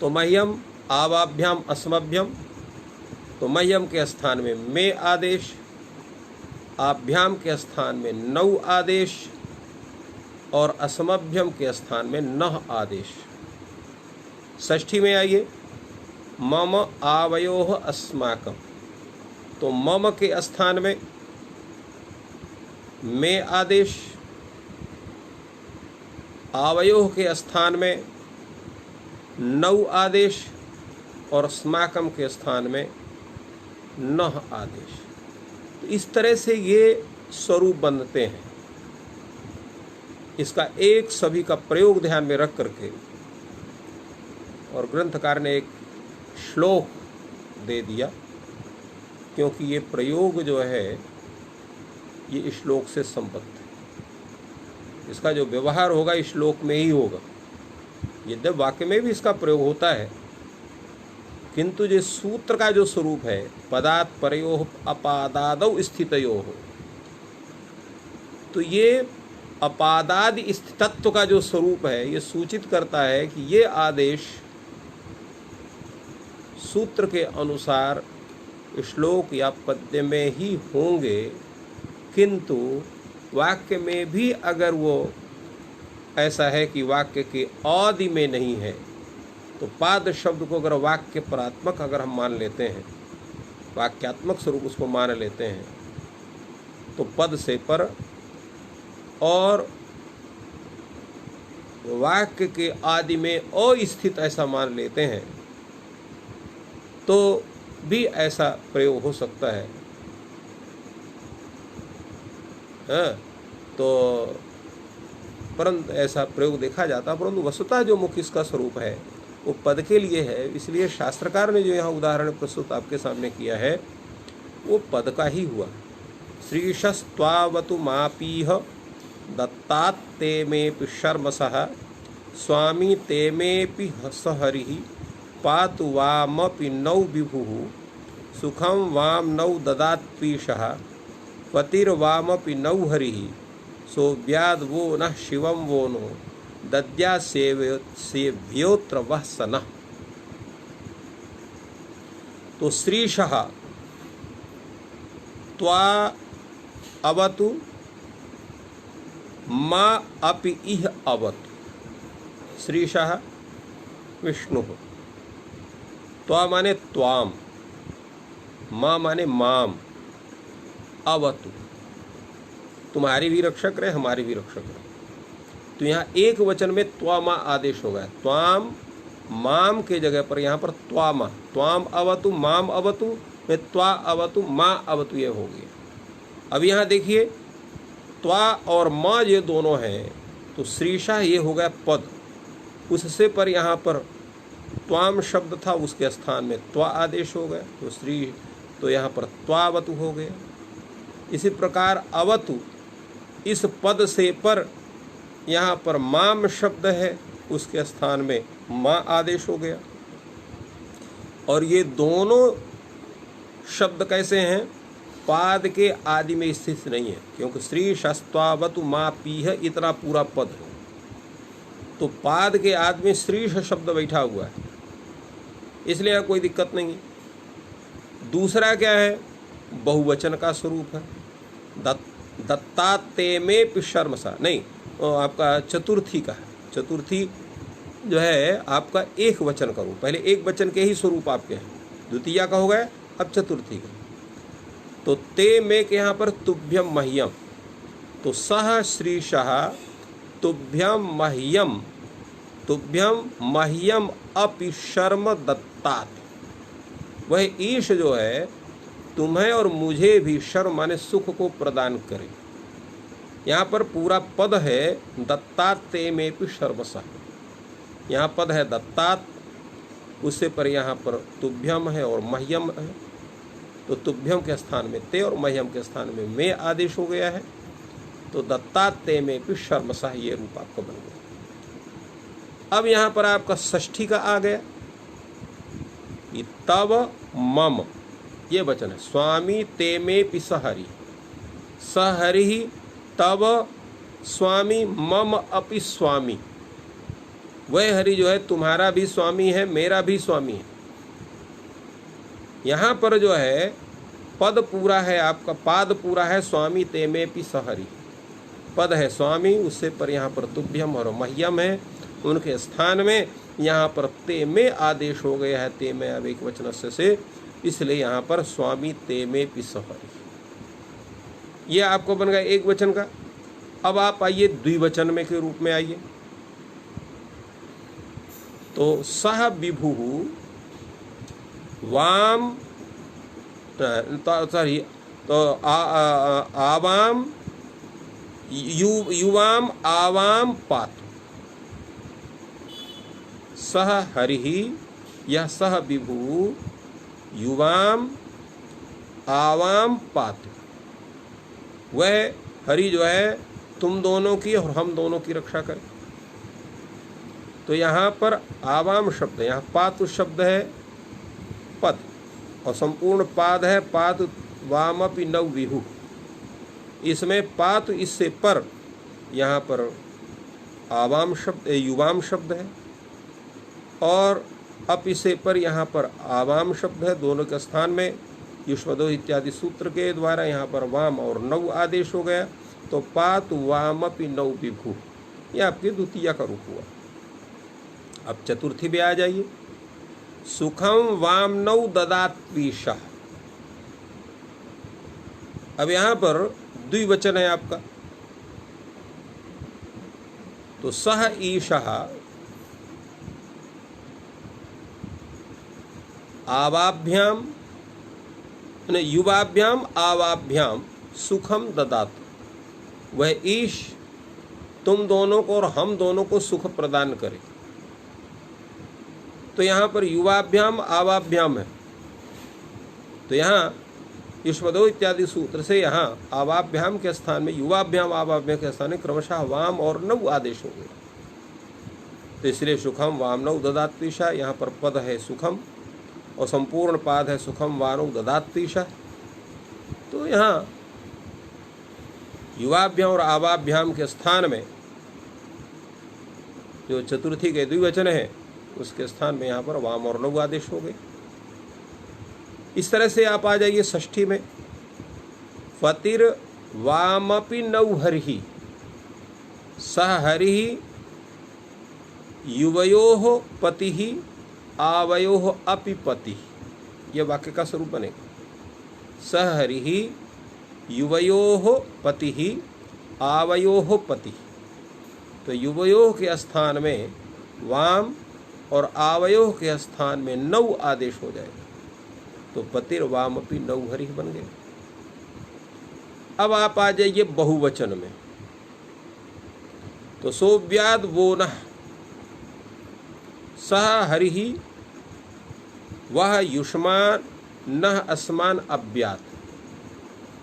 तो मह्यम आवाभ्याम अस्मभ्यम, तो मह्यम के स्थान में आदेश, आभ्याम के स्थान में नौ आदेश और अस्मभ्यम के स्थान में नह आदेश। षष्ठी में आइए, मम आवयोः अस्माकम, तो मम के स्थान में आदेश, आवयोः के स्थान में नौ आदेश और अस्माकम के स्थान में नह आदेश। तो इस तरह से ये स्वरूप बनते हैं। इसका एक सभी का प्रयोग ध्यान में रख करके और ग्रंथकार ने एक श्लोक दे दिया, क्योंकि ये प्रयोग जो है ये श्लोक से संबद्ध है। इसका जो व्यवहार होगा इस श्लोक में ही होगा। यद्यपि वाक्य में भी इसका प्रयोग होता है, किंतु जो सूत्र का जो स्वरूप है पदात् परयोः अपादादौ स्थितयोः, तो ये अपादादि स्थितत्व का जो स्वरूप है ये सूचित करता है कि ये आदेश सूत्र के अनुसार श्लोक या पद्य में ही होंगे, किंतु वाक्य में भी अगर वो ऐसा है कि वाक्य के आदि में नहीं है, तो पाद शब्द को अगर वाक्य परात्मक अगर हम मान लेते हैं, वाक्यात्मक स्वरूप उसको मान लेते हैं, तो पद से पर और वाक्य के आदि में अस्थित ऐसा मान लेते हैं, तो भी ऐसा प्रयोग हो सकता है। हाँ, तो परंतु ऐसा प्रयोग देखा जाता, परंतु वस्तुतः जो मुख्य इसका स्वरूप है वो पद के लिए है। इसलिए शास्त्रकार ने जो यहाँ उदाहरण प्रस्तुत आपके सामने किया है वो पद का ही हुआ। श्रीशस्त्वावतु मापीह दत्तात् ते मेऽपि शर्मसः स्वामी ते मेऽपि सहरिः पातु वामपि नौ विभुः सुखं वाम नौ ददात्पीशः पतिर्वामपि नौ हरिः सोऽव्याद् वो नः शिवं वो नो दद्या सेव्योत्र वः सनः। तो श्रीशः त्वा अवतु मा अपि इह अवतु। श्रीशः विष्णु, त्वा माने त्वाम, मा माने माम, अवतु तुम्हारी भी रक्षा करे, हमारी भी रक्षा करे। तो यहाँ एक वचन में त्वामा आदेश हो गया। त्वाम माम के जगह पर यहाँ पर त्वामा, त्वाम अवतु माम अवतु में त्वा अवतु माँ अवतु ये हो गया। अब यहाँ देखिए त्वा और माँ ये दोनों हैं, तो श्रीशा ये हो गया पद, उससे पर यहाँ पर त्वाम शब्द था, उसके स्थान में त्वा आदेश हो गया, तो श्री तो यहाँ पर त्वावतु हो गया। इसी प्रकार अवतु इस पद से पर यहाँ पर माम शब्द है, उसके स्थान में माँ आदेश हो गया। और ये दोनों शब्द कैसे हैं? पाद के आदि में स्थित नहीं है, क्योंकि श्री शस्त्वावतु माँ पीह इतना पूरा पद है, तो पाद के आदि में श्री शब्द बैठा हुआ है, इसलिए यहाँ कोई दिक्कत नहीं। दूसरा क्या है? बहुवचन का स्वरूप है। दत्ताते में पिशर्मसा नहीं, आपका चतुर्थी का है। चतुर्थी जो है आपका एक वचन का रूप, पहले एक वचन के ही स्वरूप आपके हैं, द्वितीया का हो गया, अब चतुर्थी का। तो ते में के यहाँ पर तुभ्यम मह्यम, तो सह श्रीशः तुभ्यम मह्यम, तुभ्यम मह्यम अपि शर्म दत्तात। वह ईश जो है तुम्हें और मुझे भी शर्म माने सुख को प्रदान करे। यहाँ पर पूरा पद है दत्तात ते में भी शर्मसा, यहाँ पद है दत्तात, उससे पर यहाँ पर तुभ्यम है और मह्यम है, तो तुभ्यम के स्थान में ते और मह्यम के स्थान में मे आदेश हो गया है, तो दत्तात ते में भी शर्मसा ये रूप आपका बन गया। अब यहाँ पर आपका षष्ठी का आ गया, तब मम ये वचन है, स्वामी ते में पि सहरि, सहरि तब स्वामी मम अपि स्वामी। वह हरि जो है तुम्हारा भी स्वामी है, मेरा भी स्वामी है। यहाँ पर जो है पद पूरा है आपका, पाद पूरा है स्वामी ते में पि सहरि, पद है स्वामी, उससे पर यहाँ पर तुभ्यम और मह्यम है, उनके स्थान में यहाँ पर ते में आदेश हो गया है, ते में अब एक वचन से, इसलिए यहाँ पर स्वामी ते में पि सहरि ये आपको बन गया एक वचन का। अब आप आइए द्विवचन में के रूप में आइए, तो सह विभु वाम सॉरी तो आवाम युवाम आवाम पातु, सह हरिहि यह सह विभु युवाम आवाम पातु, वह हरि जो है तुम दोनों की और हम दोनों की रक्षा करे। तो यहाँ पर आवाम शब्द, यहाँ पातु शब्द है पद, और संपूर्ण पाद है पातु वामपि नौ विहु, इसमें पातु इससे पर यहाँ पर आवाम शब्द युवाम शब्द है, और अप इसे पर यहाँ पर आवाम शब्द है, दोनों के स्थान में युष्मदो इत्यादि सूत्र के द्वारा यहाँ पर वाम और नौ आदेश हो गया, तो पात वामपि नौ विभु, यह आपकी द्वितीय का रूप हुआ। अब चतुर्थी में आ जाइए, सुखम वाम नौ ददात्वीशः। अब यहाँ पर द्विवचन है आपका, तो सह ईशः आवाभ्याम युवाभ्याम आवाभ्याम सुखम ददातु, वह ईश तुम दोनों को और हम दोनों को सुख प्रदान करे। तो यहाँ पर युवाभ्याम आवाभ्याम है, तो यहाँ युष्मदो इत्यादि सूत्र से यहाँ आवाभ्याम के स्थान में युवाभ्याम आवाभ्याम के स्थान में क्रमशः वाम और नौ आदेश हो गए। तो इसलिए सुखम वाम नौ ददात्वीशा, यहाँ पर पद है सुखम और संपूर्ण पाद है सुखम वानौ ददात्वीशा। तो यहाँ युवाभ्याम और आवाभ्याम के स्थान में जो चतुर्थी के द्विवचन है उसके स्थान में यहाँ पर वाम और नौ आदेश हो गए। इस तरह से आप आ जाइए षष्ठी में, फतिर वामपि नौ हरिः सह हरिः युवयोः पतिः आवयोः अपि पतिः, यह वाक्य का स्वरूप बनेगा। सह हरिः युवयोः पतिः आवयोः पतिः, तो युवयोः के स्थान में वाम और आवयोः के स्थान में नौ आदेश हो जाएगा, तो पतिर वामपि नौ हरिः बन गए। अब आप आ जाइए बहुवचन में, तो सोव्याद वो न सह हरिः वह युष्मान न अस्मान अव्यात,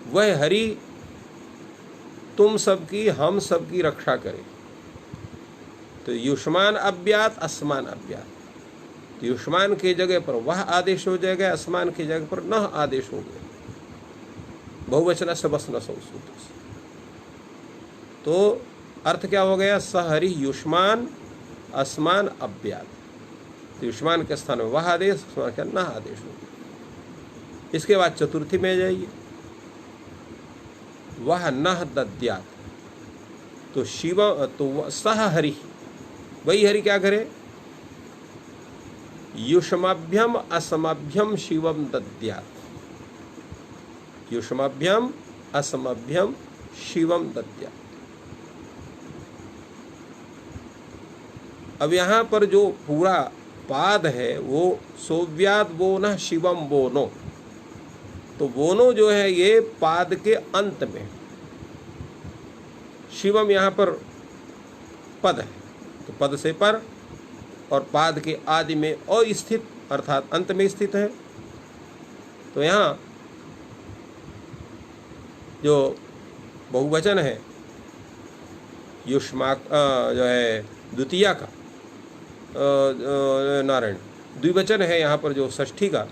वह हरि तुम सबकी हम सबकी रक्षा करे। तो युष्मान अव्यात अस्मान अव्यात, तो युष्मान की जगह पर वह आदेश हो जाएगा, अस्मान की जगह पर न आदेश हो गया, बहुवचन से बस न सूत्र से। तो अर्थ क्या हो गया, सह हरि युष्मान अस्मान अव्यात, तो युष्मान के स्थान में वह आदेश, अस्मान के न आदेश हो गया। इसके बाद चतुर्थी में जाइए, वह न दद्यात, तो शिव तो सह हरि, वही हरि क्या करे, युष्माभ्यम असमाभ्यम शिवम दद्यात, युष्माभ्यम असमाभ्यम शिवम दद्यात। अब यहाँ पर जो पूरा पाद है वो सोव्याद वो न शिवम वोनो, तो वोनो जो है ये पाद के अंत में, शिवम यहाँ पर पद है, तो पद से पर और पाद के आदि में अस्थित अर्थात अंत में स्थित है। तो यहाँ जो बहुवचन है युष्मा जो है द्वितीया का नारायण, द्विवचन है यहाँ पर जो षष्ठी का,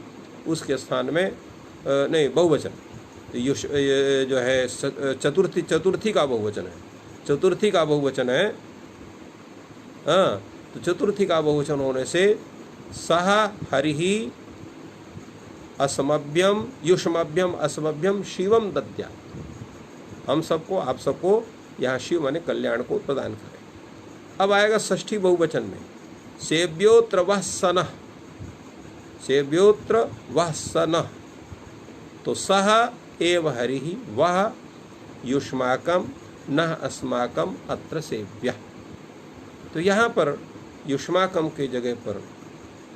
उसके स्थान में नहीं बहुवचन, युष जो है चतुर्थी का बहुवचन है, चतुर्थी का बहुवचन है। हाँ, तो चतुर्थी का बहुवचन होने से सह हरिः असमभ्यम युष्मभ्यम असमभ्यम शिवम दद्या, हम सबको आप सबको यहाँ शिव माने कल्याण को प्रदान करें। अब आएगा षष्ठी बहुवचन में, सेव्योत्र वह सनः, सेव्योत्र वह सनः, तो सह एव हरिः वह युष्माकम न अस्माकम अत्र सेव्यः। तो यहाँ पर युष्माकम के जगह पर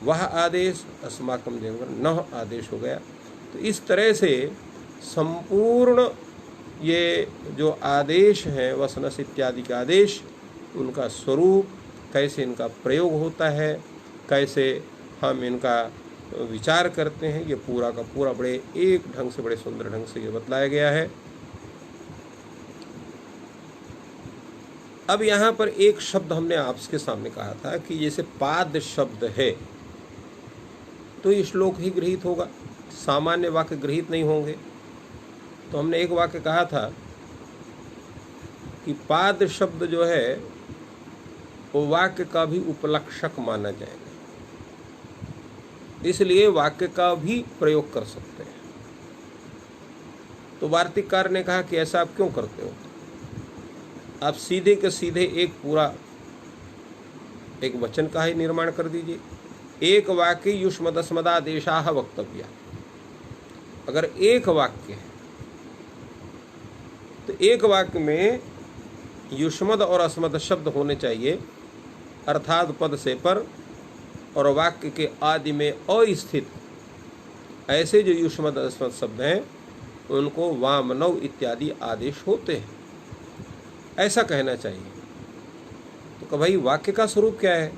वह आदेश, अस्माकम जगह पर न आदेश हो गया। तो इस तरह से संपूर्ण ये जो आदेश हैं वसनस इत्यादि का आदेश, उनका स्वरूप, कैसे इनका प्रयोग होता है, कैसे हम इनका विचार करते हैं, ये पूरा का पूरा बड़े एक ढंग से, बड़े सुंदर ढंग से ये बतलाया गया है। अब यहाँ पर एक शब्द हमने आपके सामने कहा था कि जैसे पाद शब्द है तो ये श्लोक ही गृहीत होगा, सामान्य वाक्य गृहीत नहीं होंगे। तो हमने एक वाक्य कहा था कि पाद शब्द जो है वो वाक्य का भी उपलक्षक माना जाएगा, इसलिए वाक्य का भी प्रयोग कर सकते हैं। तो वार्तिककार ने कहा कि ऐसा आप क्यों करते हो, आप सीधे के सीधे एक पूरा एक वचन का ही निर्माण कर दीजिए। एक वाक्य युष्मदस्मदादेशाः वक्तव्या, अगर एक वाक्य है तो एक वाक्य में युष्मद और अस्मद शब्द होने चाहिए, अर्थात पद से पर और वाक्य के आदि में अस्थित ऐसे जो युष्मद अस्मद शब्द हैं उनको वामनव इत्यादि आदेश होते हैं, ऐसा कहना चाहिए। तो कहा भाई वाक्य का स्वरूप क्या है,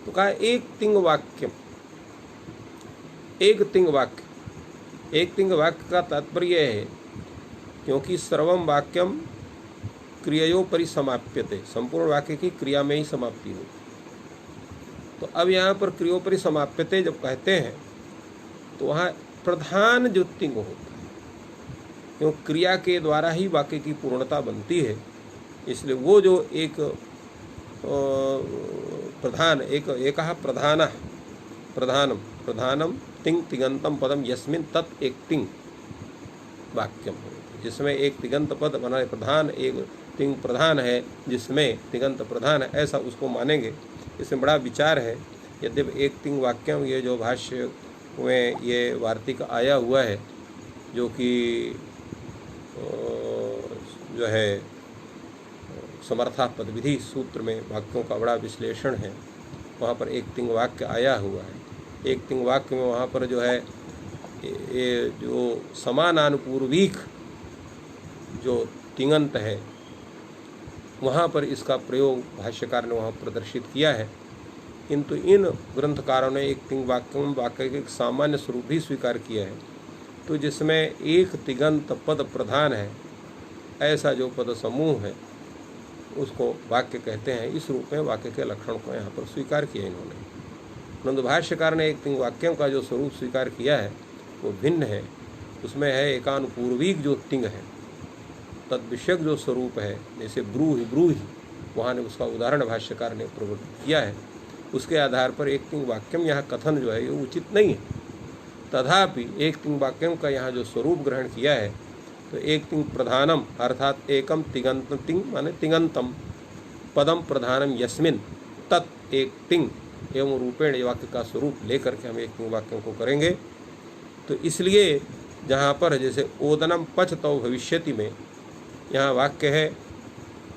तो कहा एक तिंग वाक्यम, एक तिंग वाक्य। एक तिंग वाक्य का तात्पर्य है क्योंकि सर्वम वाक्यम क्रियायो परिसमाप्यते, संपूर्ण वाक्य की क्रिया में ही समाप्ति हो। तो अब यहाँ पर क्रियोपरि समाप्यते जब कहते हैं तो वहाँ प्रधान जो तिंग होता है, क्योंकि क्रिया के द्वारा ही वाक्य की पूर्णता बनती है, इसलिए वो जो एक प्रधान एक प्रधान प्रधानम प्रधानम तिंग तिगंतम पदम यस्मिन तत् एक तिंग वाक्यम हो, जिसमें एक तिगंत पद बना है प्रधान, एक तिंग प्रधान है जिसमें तिगंत प्रधान है, ऐसा उसको मानेंगे। इसमें बड़ा विचार है। यद्यपि एक तिंग वाक्यम ये जो भाष्य में ये वार्तिक आया हुआ है जो कि जो है समर्था पदविधि सूत्र में वाक्यों का बड़ा विश्लेषण है, वहाँ पर एक तिंग वाक्य आया हुआ है। एक तिंग वाक्य में वहाँ पर जो है ये जो समानानुपूर्वीक जो तिङंत है वहाँ पर इसका प्रयोग भाष्यकार ने वहाँ प्रदर्शित किया है, किंतु इन ग्रंथकारों ने एक तिंग वाक्य के एक सामान्य स्वरूप भी स्वीकार किया है। तो जिसमें एक तिगंत पद प्रधान है ऐसा जो पद समूह है उसको वाक्य कहते हैं। इस रूप में वाक्य के लक्षण को यहाँ पर स्वीकार किया इन्होंने। परंतु भाष्यकार ने एक तिंग वाक्यों का जो स्वरूप स्वीकार किया है वो भिन्न है। उसमें है एकानुपूर्वीक जो तिंग है, तद विषयक जो स्वरूप है, जैसे ब्रूहि वहाँ ने उसका उदाहरण भाष्यकार ने प्रवृत्त किया है। उसके आधार पर एक तिंग वाक्यम यहाँ कथन जो है ये उचित नहीं है। तथापि एक तिंग वाक्यम का यहाँ जो स्वरूप ग्रहण किया है तो एक तिंग प्रधानम अर्थात एकम तिगंत तिंग माने तिगंतम पदम प्रधानम यस्मिन तत् एक तिंग एवं रूपेण वाक्य का स्वरूप लेकर के हम एक तिंग वाक्यों को करेंगे। तो इसलिए जहाँ पर जैसे ओदनम पच तो भविष्यति में यहाँ वाक्य है,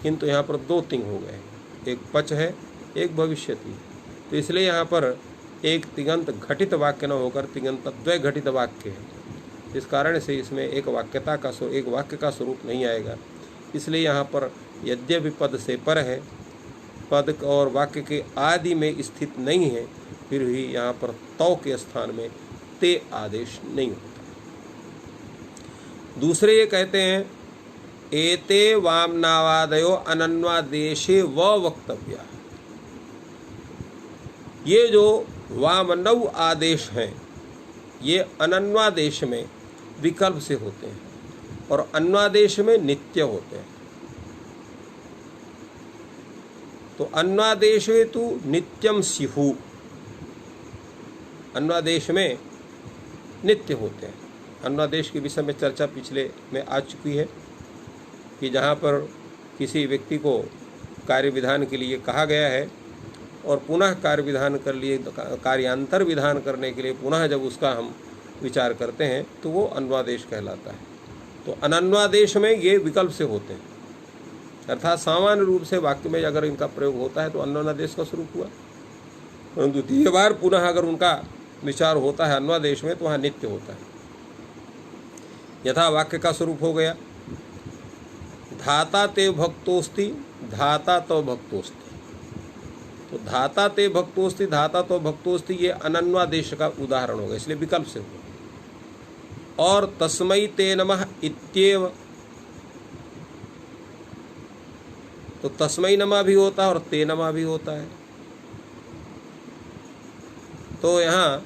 किंतु यहाँ पर दो तिंग हो गए, एक पच है एक भविष्यति। तो इसलिए यहाँ पर एक तिगंत घटित वाक्य न होकर तिगंत द्वय घटित वाक्य है। इस कारण से इसमें एक वाक्यता का एक वाक्य का स्वरूप नहीं आएगा। इसलिए यहाँ पर यद्यपि पद से पर है, पद और वाक्य के आदि में स्थित नहीं है, फिर भी यहाँ पर तौ के स्थान में ते आदेश नहीं होता। दूसरे ये कहते हैं एते वामनावादयो अनन्वादेशे व वक्तव्या। ये जो वामनव आदेश हैं ये अनन्वादेश में विकल्प से होते हैं और अन्वादेश में नित्य होते हैं। तो अन्वादेशे तु नित्यम स्युः, अन्वादेश में नित्य होते हैं। अन्वादेश के विषय में चर्चा पिछले में आ चुकी है कि जहाँ पर किसी व्यक्ति को कार्य विधान के लिए कहा गया है और पुनः कार्य विधान कर लिए कार्यांतर विधान करने के लिए पुनः जब उसका हम विचार करते हैं तो वो अन्वादेश कहलाता है। तो अनन्वादेश में ये विकल्प से होते हैं, अर्थात सामान्य रूप से वाक्य में अगर इनका प्रयोग होता है तो अन्वादेश का स्वरूप हुआ, परंतु द्वितीय बार पुनः अगर उनका विचार होता है अन्वादेश में तो वहाँ नित्य होता है। यथा वाक्य का स्वरूप हो गया धाता ते भक्तोस्ति धाता तो भक्तोस्ति। तो धाता ते भक्तोस्ति धाता तो भक्तोस्ति ये अनन्वादेश का उदाहरण होगा, इसलिए विकल्प से होगा। और तस्मै ते नमः इत्येव, तो तस्मै नमः भी होता है और ते नमः भी होता है। तो यहाँ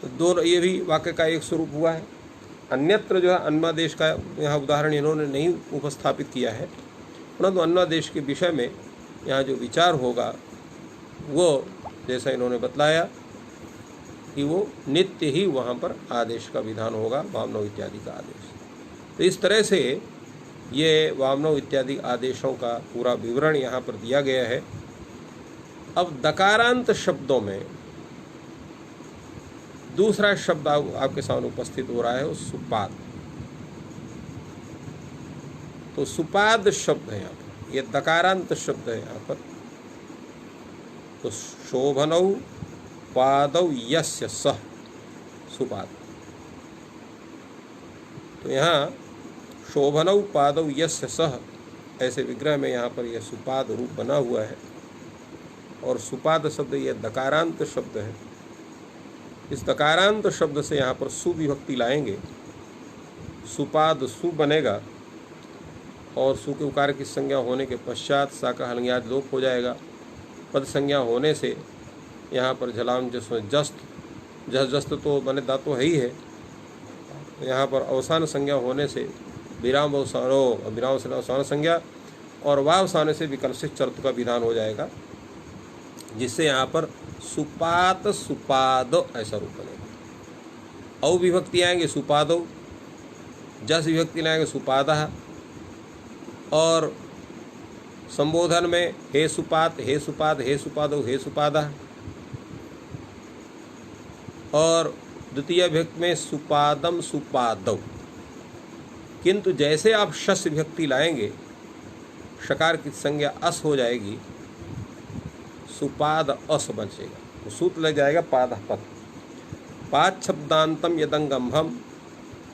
दोनों ये भी वाक्य का एक स्वरूप हुआ है। अन्यत्र जो है अन्वादेश का यहाँ उदाहरण इन्होंने नहीं उपस्थापित किया है, परंतु अन्वादेश के विषय में यहाँ जो विचार होगा वो जैसा इन्होंने बतलाया कि वो नित्य ही वहाँ पर आदेश का विधान होगा, वामनव इत्यादि का आदेश। तो इस तरह से ये वामनव इत्यादि आदेशों का पूरा विवरण यहाँ पर दिया गया है। अब दकारांत शब्दों में दूसरा शब्द आपके सामने उपस्थित हो रहा है, वो सुपाद। तो सुपाद शब्द है यहाँ पर, ये दकारांत शब्द है यहाँ पर। तो शोभनौ पादौ यस्य सह सुपाद। तो यहाँ शोभनौ पादौ यस्य सह ऐसे विग्रह में यहाँ पर यह सुपाद रूप बना हुआ है। और सुपाद शब्द यह दकारांत शब्द है। इस दकारांत शब्द से यहाँ पर सु विभक्ति लाएंगे, सुपाद सु बनेगा और सु के उकार की संज्ञा होने के पश्चात सा का हलंग्याद लोप हो जाएगा। पद संज्ञा होने से यहाँ पर झलाम जिसमें जस्त जस्त तो बने धातु है ही है। यहाँ पर अवसान संज्ञा होने से विराम विराम से अवसान संज्ञा और वावसाने से विकल्पित चर्त का विधान हो जाएगा, जिससे यहाँ पर सुपात सुपाद ऐसा रूप बनेगा। औ विभक्ति आएंगे सुपादौ, जस विभक्ति लाएंगे सुपादः, और संबोधन में हे सुपात, हे सुपाद, हे सुपादौ, हे सुपादः, और द्वितीय विभक्ति में सुपादम सुपादौ। किंतु जैसे आप शस विभक्ति लाएंगे, शकार की संज्ञा अस हो जाएगी, सुपाद अस बचेगा, तो सूत्र लग जाएगा पाद पद। पाद शब्दांतम यदंगम्भम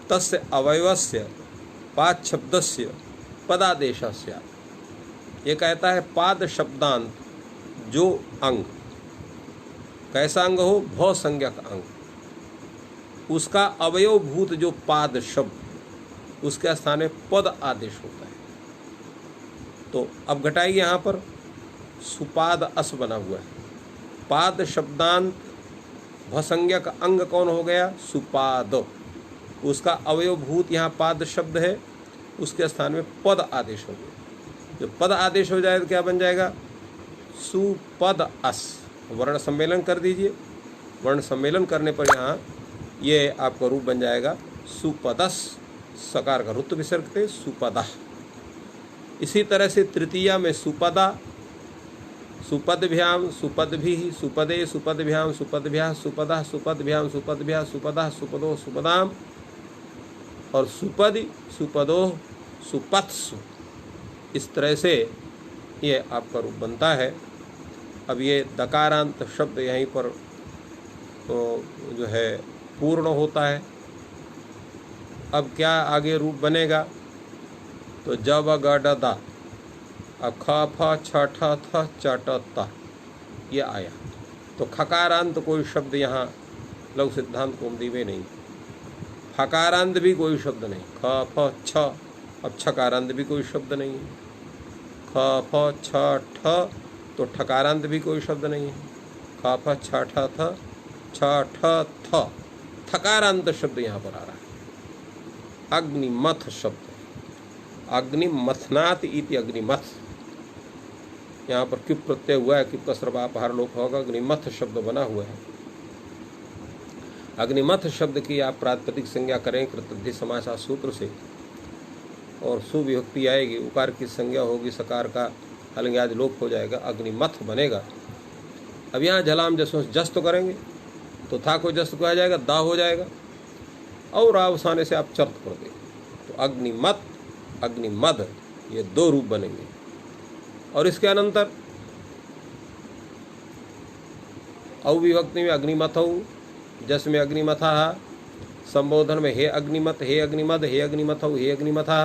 तस्य अवयवस्य पाद शब्दस्य पदादेशस्य। ये कहता है पाद शब्दांत जो अंग, कैसा अंग हो, भौ संज्ञक अंग, उसका अवयवभूत जो पाद शब्द, उसके स्थान में पद आदेश होता है। तो अब घटाइए, यहाँ पर सुपाद अस बना हुआ है। पाद शब्दांत भसंज्ञक अंग कौन हो गया, सुपाद, उसका अवयवभूत यहाँ पाद शब्द है, उसके स्थान में पद आदेश हो गया। जो पद आदेश हो जाए तो क्या बन जाएगा, सुपद अस। वर्ण सम्मेलन कर दीजिए, वर्ण सम्मेलन करने पर यहाँ ये आपका रूप बन जाएगा सुपदस, सकार का रुत्व विसर्ग थे सुपदा। इसी तरह से तृतीया में सुपदा, सुपदभ्याम सुपदभिः, सुपदे सुपदभ्याम सुपदभ्याः, सुपदा सुपदभ्याम सुपदभ्याः, सुपदा सुपदो सुपदाम, और सुपदि सुपदो सुपत्सु। इस तरह से ये आपका रूप बनता है। अब ये दकारांत शब्द यहीं पर तो जो है पूर्ण होता है। अब क्या आगे रूप बनेगा, तो जब ग ड दा, अब ख फ छ ठ थ च ट त ये आया। तो खकारांत कोई शब्द यहाँ लघु सिद्धांत कौमुदी में नहीं, फकारांत भी कोई शब्द नहीं, ख फ छ, अब छकारांत भी कोई शब्द नहीं है, ख फ छ ठ, तो ठकारांत भी कोई शब्द नहीं है, ख फ छ ठ थ छ ठ थ, थकारांत शब्द यहाँ पर आ रहा है। अग्निमथ शब्द, अग्निमथनात् इति अग्निमथ, यहाँ पर क्युप प्रत्यय हुआ है, क्युप का सर्वापहार लोप होगा, अग्निमथ शब्द बना हुआ है। अग्निमथ शब्द की आप प्रातिपदिक संज्ञा करें कृतवृद्धि समासा सूत्र से, और सुविभक्ति आएगी, उकार की संज्ञा होगी, सकार का हलंग्यादि लोप हो जाएगा, अग्निमथ बनेगा। अब यहाँ झलाम जसों जस तो करेंगे तो था को जस को आ जाएगा, दा हो जाएगा, और अवसाने से आप चर्त कर देंगे, तो अग्निमत अग्निमद ये दो रूप बनेंगे। और इसके अनंतर अविभक्ति में अग्निमथौ, जस में अग्निमथा, संबोधन में हे अग्निमत, हे अग्निमद, हे अग्निमथौ, हे अग्निमथा,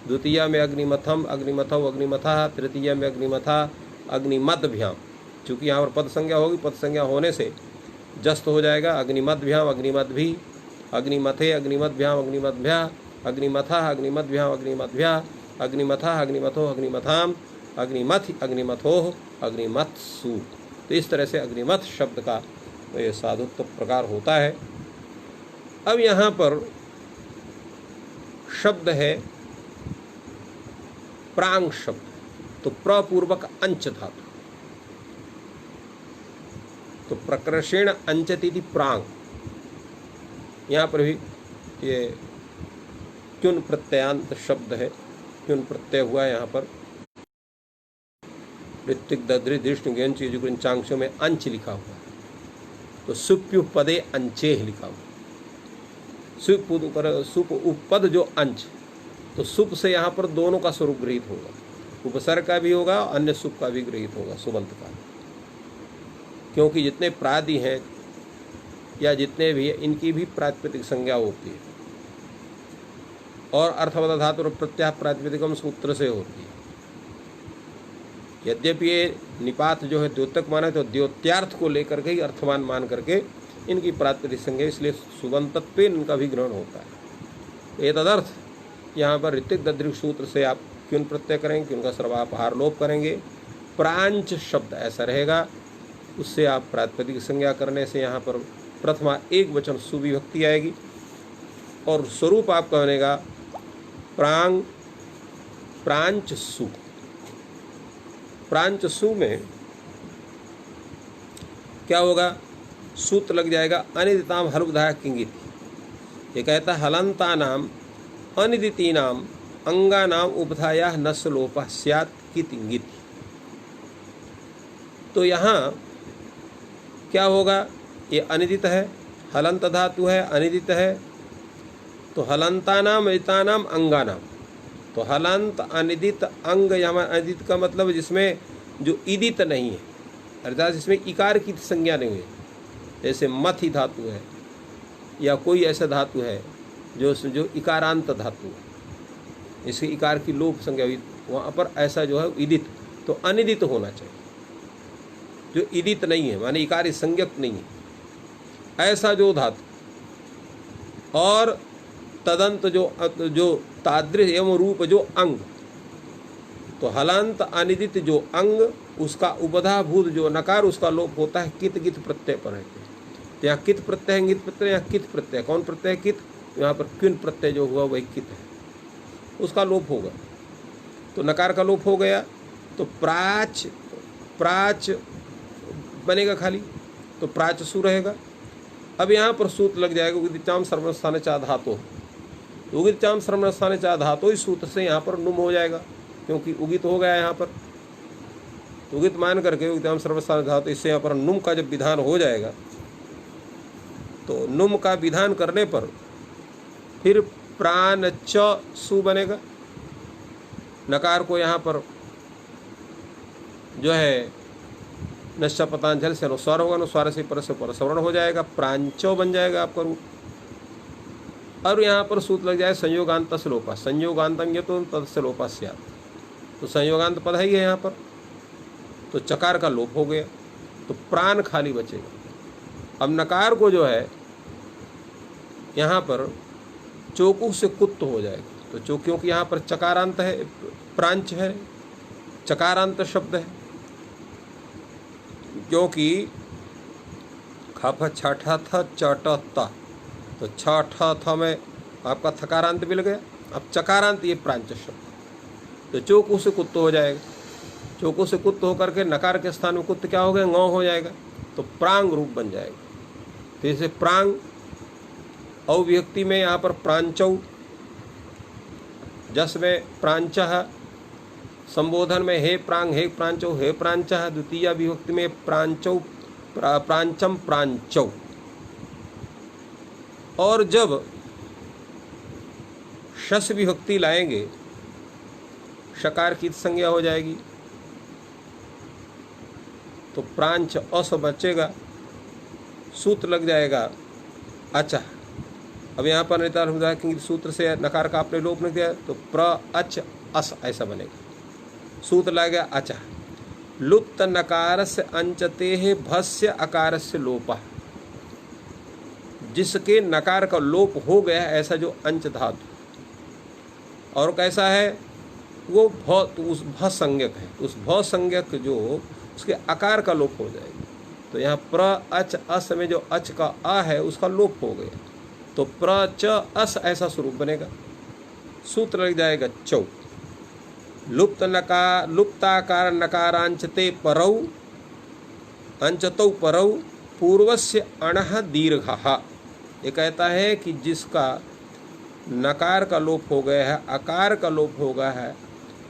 द्वितीय में अग्निमथम, अग्निमथौ, अग्निमथा, तृतीय में अग्निमथा, अग्निमदभ्याम। चूँकि यहाँ पर पद संज्ञा होगी, पद संज्ञा होने से जस्त हो जाएगा, अग्निमदभ्याम अग्निमदभी, अग्निमथे अग्निमदभ्याम अग्निमदभ्या, अग्निमथा अग्निमदभ्याम अग्निमदभ्या, अग्निमथा अग्निमथो अग्निमथाम, अग्निमथ अग्निमथोः अग्निमत्सु। तो इस तरह से अग्निमथ शब्द का तो ये साधुत्व प्रकार होता है। अब यहाँ पर शब्द है प्रांग शब्द, तो प्रपूर्वक अंच धातु, तो प्रकर्षेण अंचति थी प्रांग, यहाँ पर भी ये क्युन प्रत्ययांत शब्द है, क्युन प्रत्यय हुआ है यहाँ पर। ऋत्विक दद्रि दृष्टि ज्ञान चीज चांक्षों में अंच लिखा हुआ है, तो सुप्यु पदे अंचेह लिखा हुआ। सुप उपपद जो अंच, तो सुप से यहाँ पर दोनों का स्वरूप गृहीत होगा, उपसर्ग का भी होगा, अन्य सुप का भी गृहीत होगा, सुबंत का। क्योंकि जितने प्रादि हैं या जितने भी हैं, इनकी भी प्रातिपदिक संज्ञा होती है, और अर्थवद धातु और प्रत्याह प्रातिपदिकम सूत्र से होती है। यद्यपि ये निपात जो है द्योतक माना है, तो द्योत्यार्थ को लेकर के ही अर्थवान मान करके इनकी प्रातिपदिक संज्ञा, इसलिए सुबंतत्व इनका भी ग्रहण होता है। ये तदर्थ यहाँ पर ऋतिक दद्रिक सूत्र से आप क्युन प्रत्यय करेंगे, क्युन का सर्वापहार लोप करेंगे, प्रांच शब्द ऐसा रहेगा, उससे आप प्रातिपदिक संज्ञा करने से यहाँ पर प्रथमा एक वचन सुविभक्ति आएगी, और स्वरूप आपका बनेगा प्रांग प्रांच सु। प्रांच सु में क्या होगा, सूत्र लग जाएगा अनिदिताम हलुधाया किंगित। ये कहता है हलंता नाम अनिदिती नाम अंगा नाम उपधाया नस्य लोप स्यात् कित इंगित। तो यहाँ क्या होगा, ये अनिदित है, हलंत धातु है, अनिदित है, तो हलंता नाम अनिदिता नाम अंगा नाम, तो हलंत अनिदित अंग, यहाँ अनिदित का मतलब जिसमें जो इदित नहीं है, अर्थात जिसमें इकार की संज्ञा नहीं हुई, जैसे मथि धातु है या कोई ऐसा धातु है जो इकारांत धातु है, इसकी इकार की लोप संज्ञा हुई, वहाँ पर ऐसा जो है इदित, तो अनिदित होना चाहिए, जो इदित नहीं है माने इकार संज्ञक नहीं है, ऐसा जो धातु। और तदंत जो तादृश एवं रूप जो अंग, तो हलांत अनिदित जो अंग, उसका उपधाभूत जो नकार, उसका लोप होता है कित गित प्रत्यय पर रहते हैं। तो यहाँ कित प्रत्यय है, गित प्रत्यय, यहाँ कित प्रत्यय, कौन प्रत्यय है, कित, यहाँ पर क्युन प्रत्यय जो हुआ वही कित है, उसका लोप होगा, तो नकार का लोप हो गया, तो प्राच प्राच बनेगा खाली, तो प्राच सु रहेगा। अब यहाँ पर सूत्र लग जाएगा उदिचाम सर्वस्थान चा धातु, तो उदिचाम सर्वस्थान चा धातु, इस सूत्र से यहाँ पर नुम हो जाएगा, क्योंकि उगित हो गया यहाँ पर, तो उगित मान करके उदिचाम सर्वस्थान धातु, इससे यहाँ पर नुम का जब विधान हो जाएगा, तो नुम का विधान करने पर फिर प्राण च सु बनेगा। नकार को यहाँ पर जो है नश्चा पतांजल से अनुस्वार होगा, अनुस्वार से परसवर्ण हो जाएगा, प्रांचो बन जाएगा आपका रूप। और यहाँ पर सूत्र लग जाए संयोगांत से लोपा, संयोगांतम ये तो तत्स्य लोपा स्यात्, तो संयोगांत पद है ही है यहाँ पर, तो चकार का लोप हो गया, तो प्राण खाली बचेगा। अब नकार को जो है यहाँ पर चोकू से कुत्त हो जाएगा, तो चो क्योंकि यहाँ पर चकारांत है, प्रांच है, चकारांत शब्द है, क्योंकि खफ छठा था चटता, तो छठा था में आपका थकारांत मिल गया। अब चकारांत ये प्रांच शब्द, तो चोकू से कुत्त हो जाएगा, चोकू से कुत्त होकर के नकार के स्थान में कुत्त क्या हो गया, ngौ हो जाएगा, तो प्रांग रूप बन जाएगा। तो इसे प्रांग अव्यक्ति में यहाँ पर प्रांचौ, जस में प्रांचः, संबोधन में हे प्रांग हे प्रांचौ हे प्रांचः, द्वितीय विभक्ति में प्रांचौ प्रांचम प्रांचौ। और जब शस विभक्ति लाएंगे, शकार की संज्ञा हो जाएगी, तो प्रांच अस बचेगा, सूत्र लग जाएगा अच्छा। अब यहाँ पर नितार हो जाए क्योंकि सूत्र से नकार का आपने लोप नहीं दिया, तो प्र अच अस ऐसा बनेगा, सूत्र लग गया अच्छा। लुप्त नकार से अंचते है भस्य अकार से लोपा, जिसके नकार का लोप हो गया ऐसा जो अंच धातु, और कैसा है वो भ, तो उस भ संज्ञक है, उस भ संज्ञक जो उसके आकार का लोप हो जाएगा। तो यहाँ प्र अच अस में जो अच का अ है उसका लोप हो गया, तो प्र च अस ऐसा स्वरूप बनेगा, सूत्र लग जाएगा चौ। लुप्त नकार लुप्ताकार नकारांचते परौ अंचतौ परौ पूर्वस्य अणः दीर्घः, ये कहता है कि जिसका नकार का लोप हो गया है, अकार का लोप हो गया है,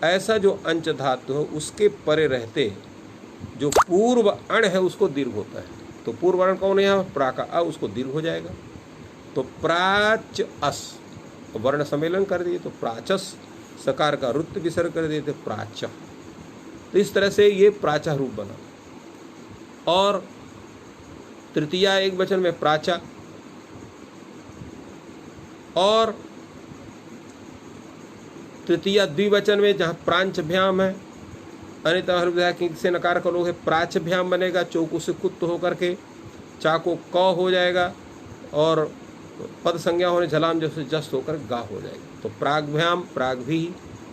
ऐसा जो अंच धातु है उसके परे रहते जो पूर्व अण है उसको दीर्घ होता है। तो पूर्व अण कौन है यहाँ? प्रा का अ, उसको दीर्घ हो जाएगा। तो प्राच अस, वर्ण सम्मेलन कर दिए तो प्राचस, सकार का रुत्त विसर्ग कर दिए तो प्राच। तो इस तरह से ये प्राचा रूप बना। और तृतीया एक वचन में प्राचा, और तृतीया द्विवचन में जहाँ प्रांचभ्याम है, अन्यथा से नकार का लोग है, प्राचभ्याम बनेगा, चौकू से कुत्त होकर के चाको क हो जाएगा, और पद संज्ञा होने झलाम जैसे जस्त होकर गा हो जाएगा। तो प्राग्भ्याम प्राग्भी,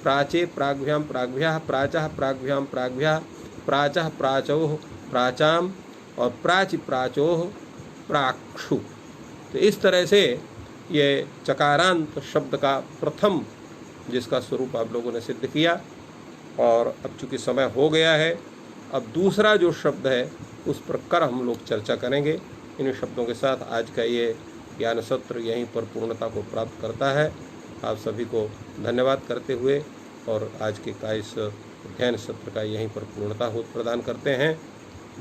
प्राचे प्राग्भ्याम प्राग्भ्या, प्राचः प्राग्भ्याम प्राग्भ्या, प्राचः प्राचोः प्राचाम, और प्राचि प्राचोः प्राक्षु। तो इस तरह से ये चकारांत शब्द का प्रथम जिसका स्वरूप आप लोगों ने सिद्ध किया। और अब चूँकि समय हो गया है, अब दूसरा जो शब्द है उस पर कर हम लोग चर्चा करेंगे। इन शब्दों के साथ आज का ये ज्ञान सत्र यहीं पर पूर्णता को प्राप्त करता है। आप सभी को धन्यवाद करते हुए और आज के का इस अध्ययन सत्र का यहीं पर पूर्णता हो प्रदान करते हैं।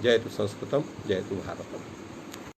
जयतु संस्कृतम, जयतु भारतम।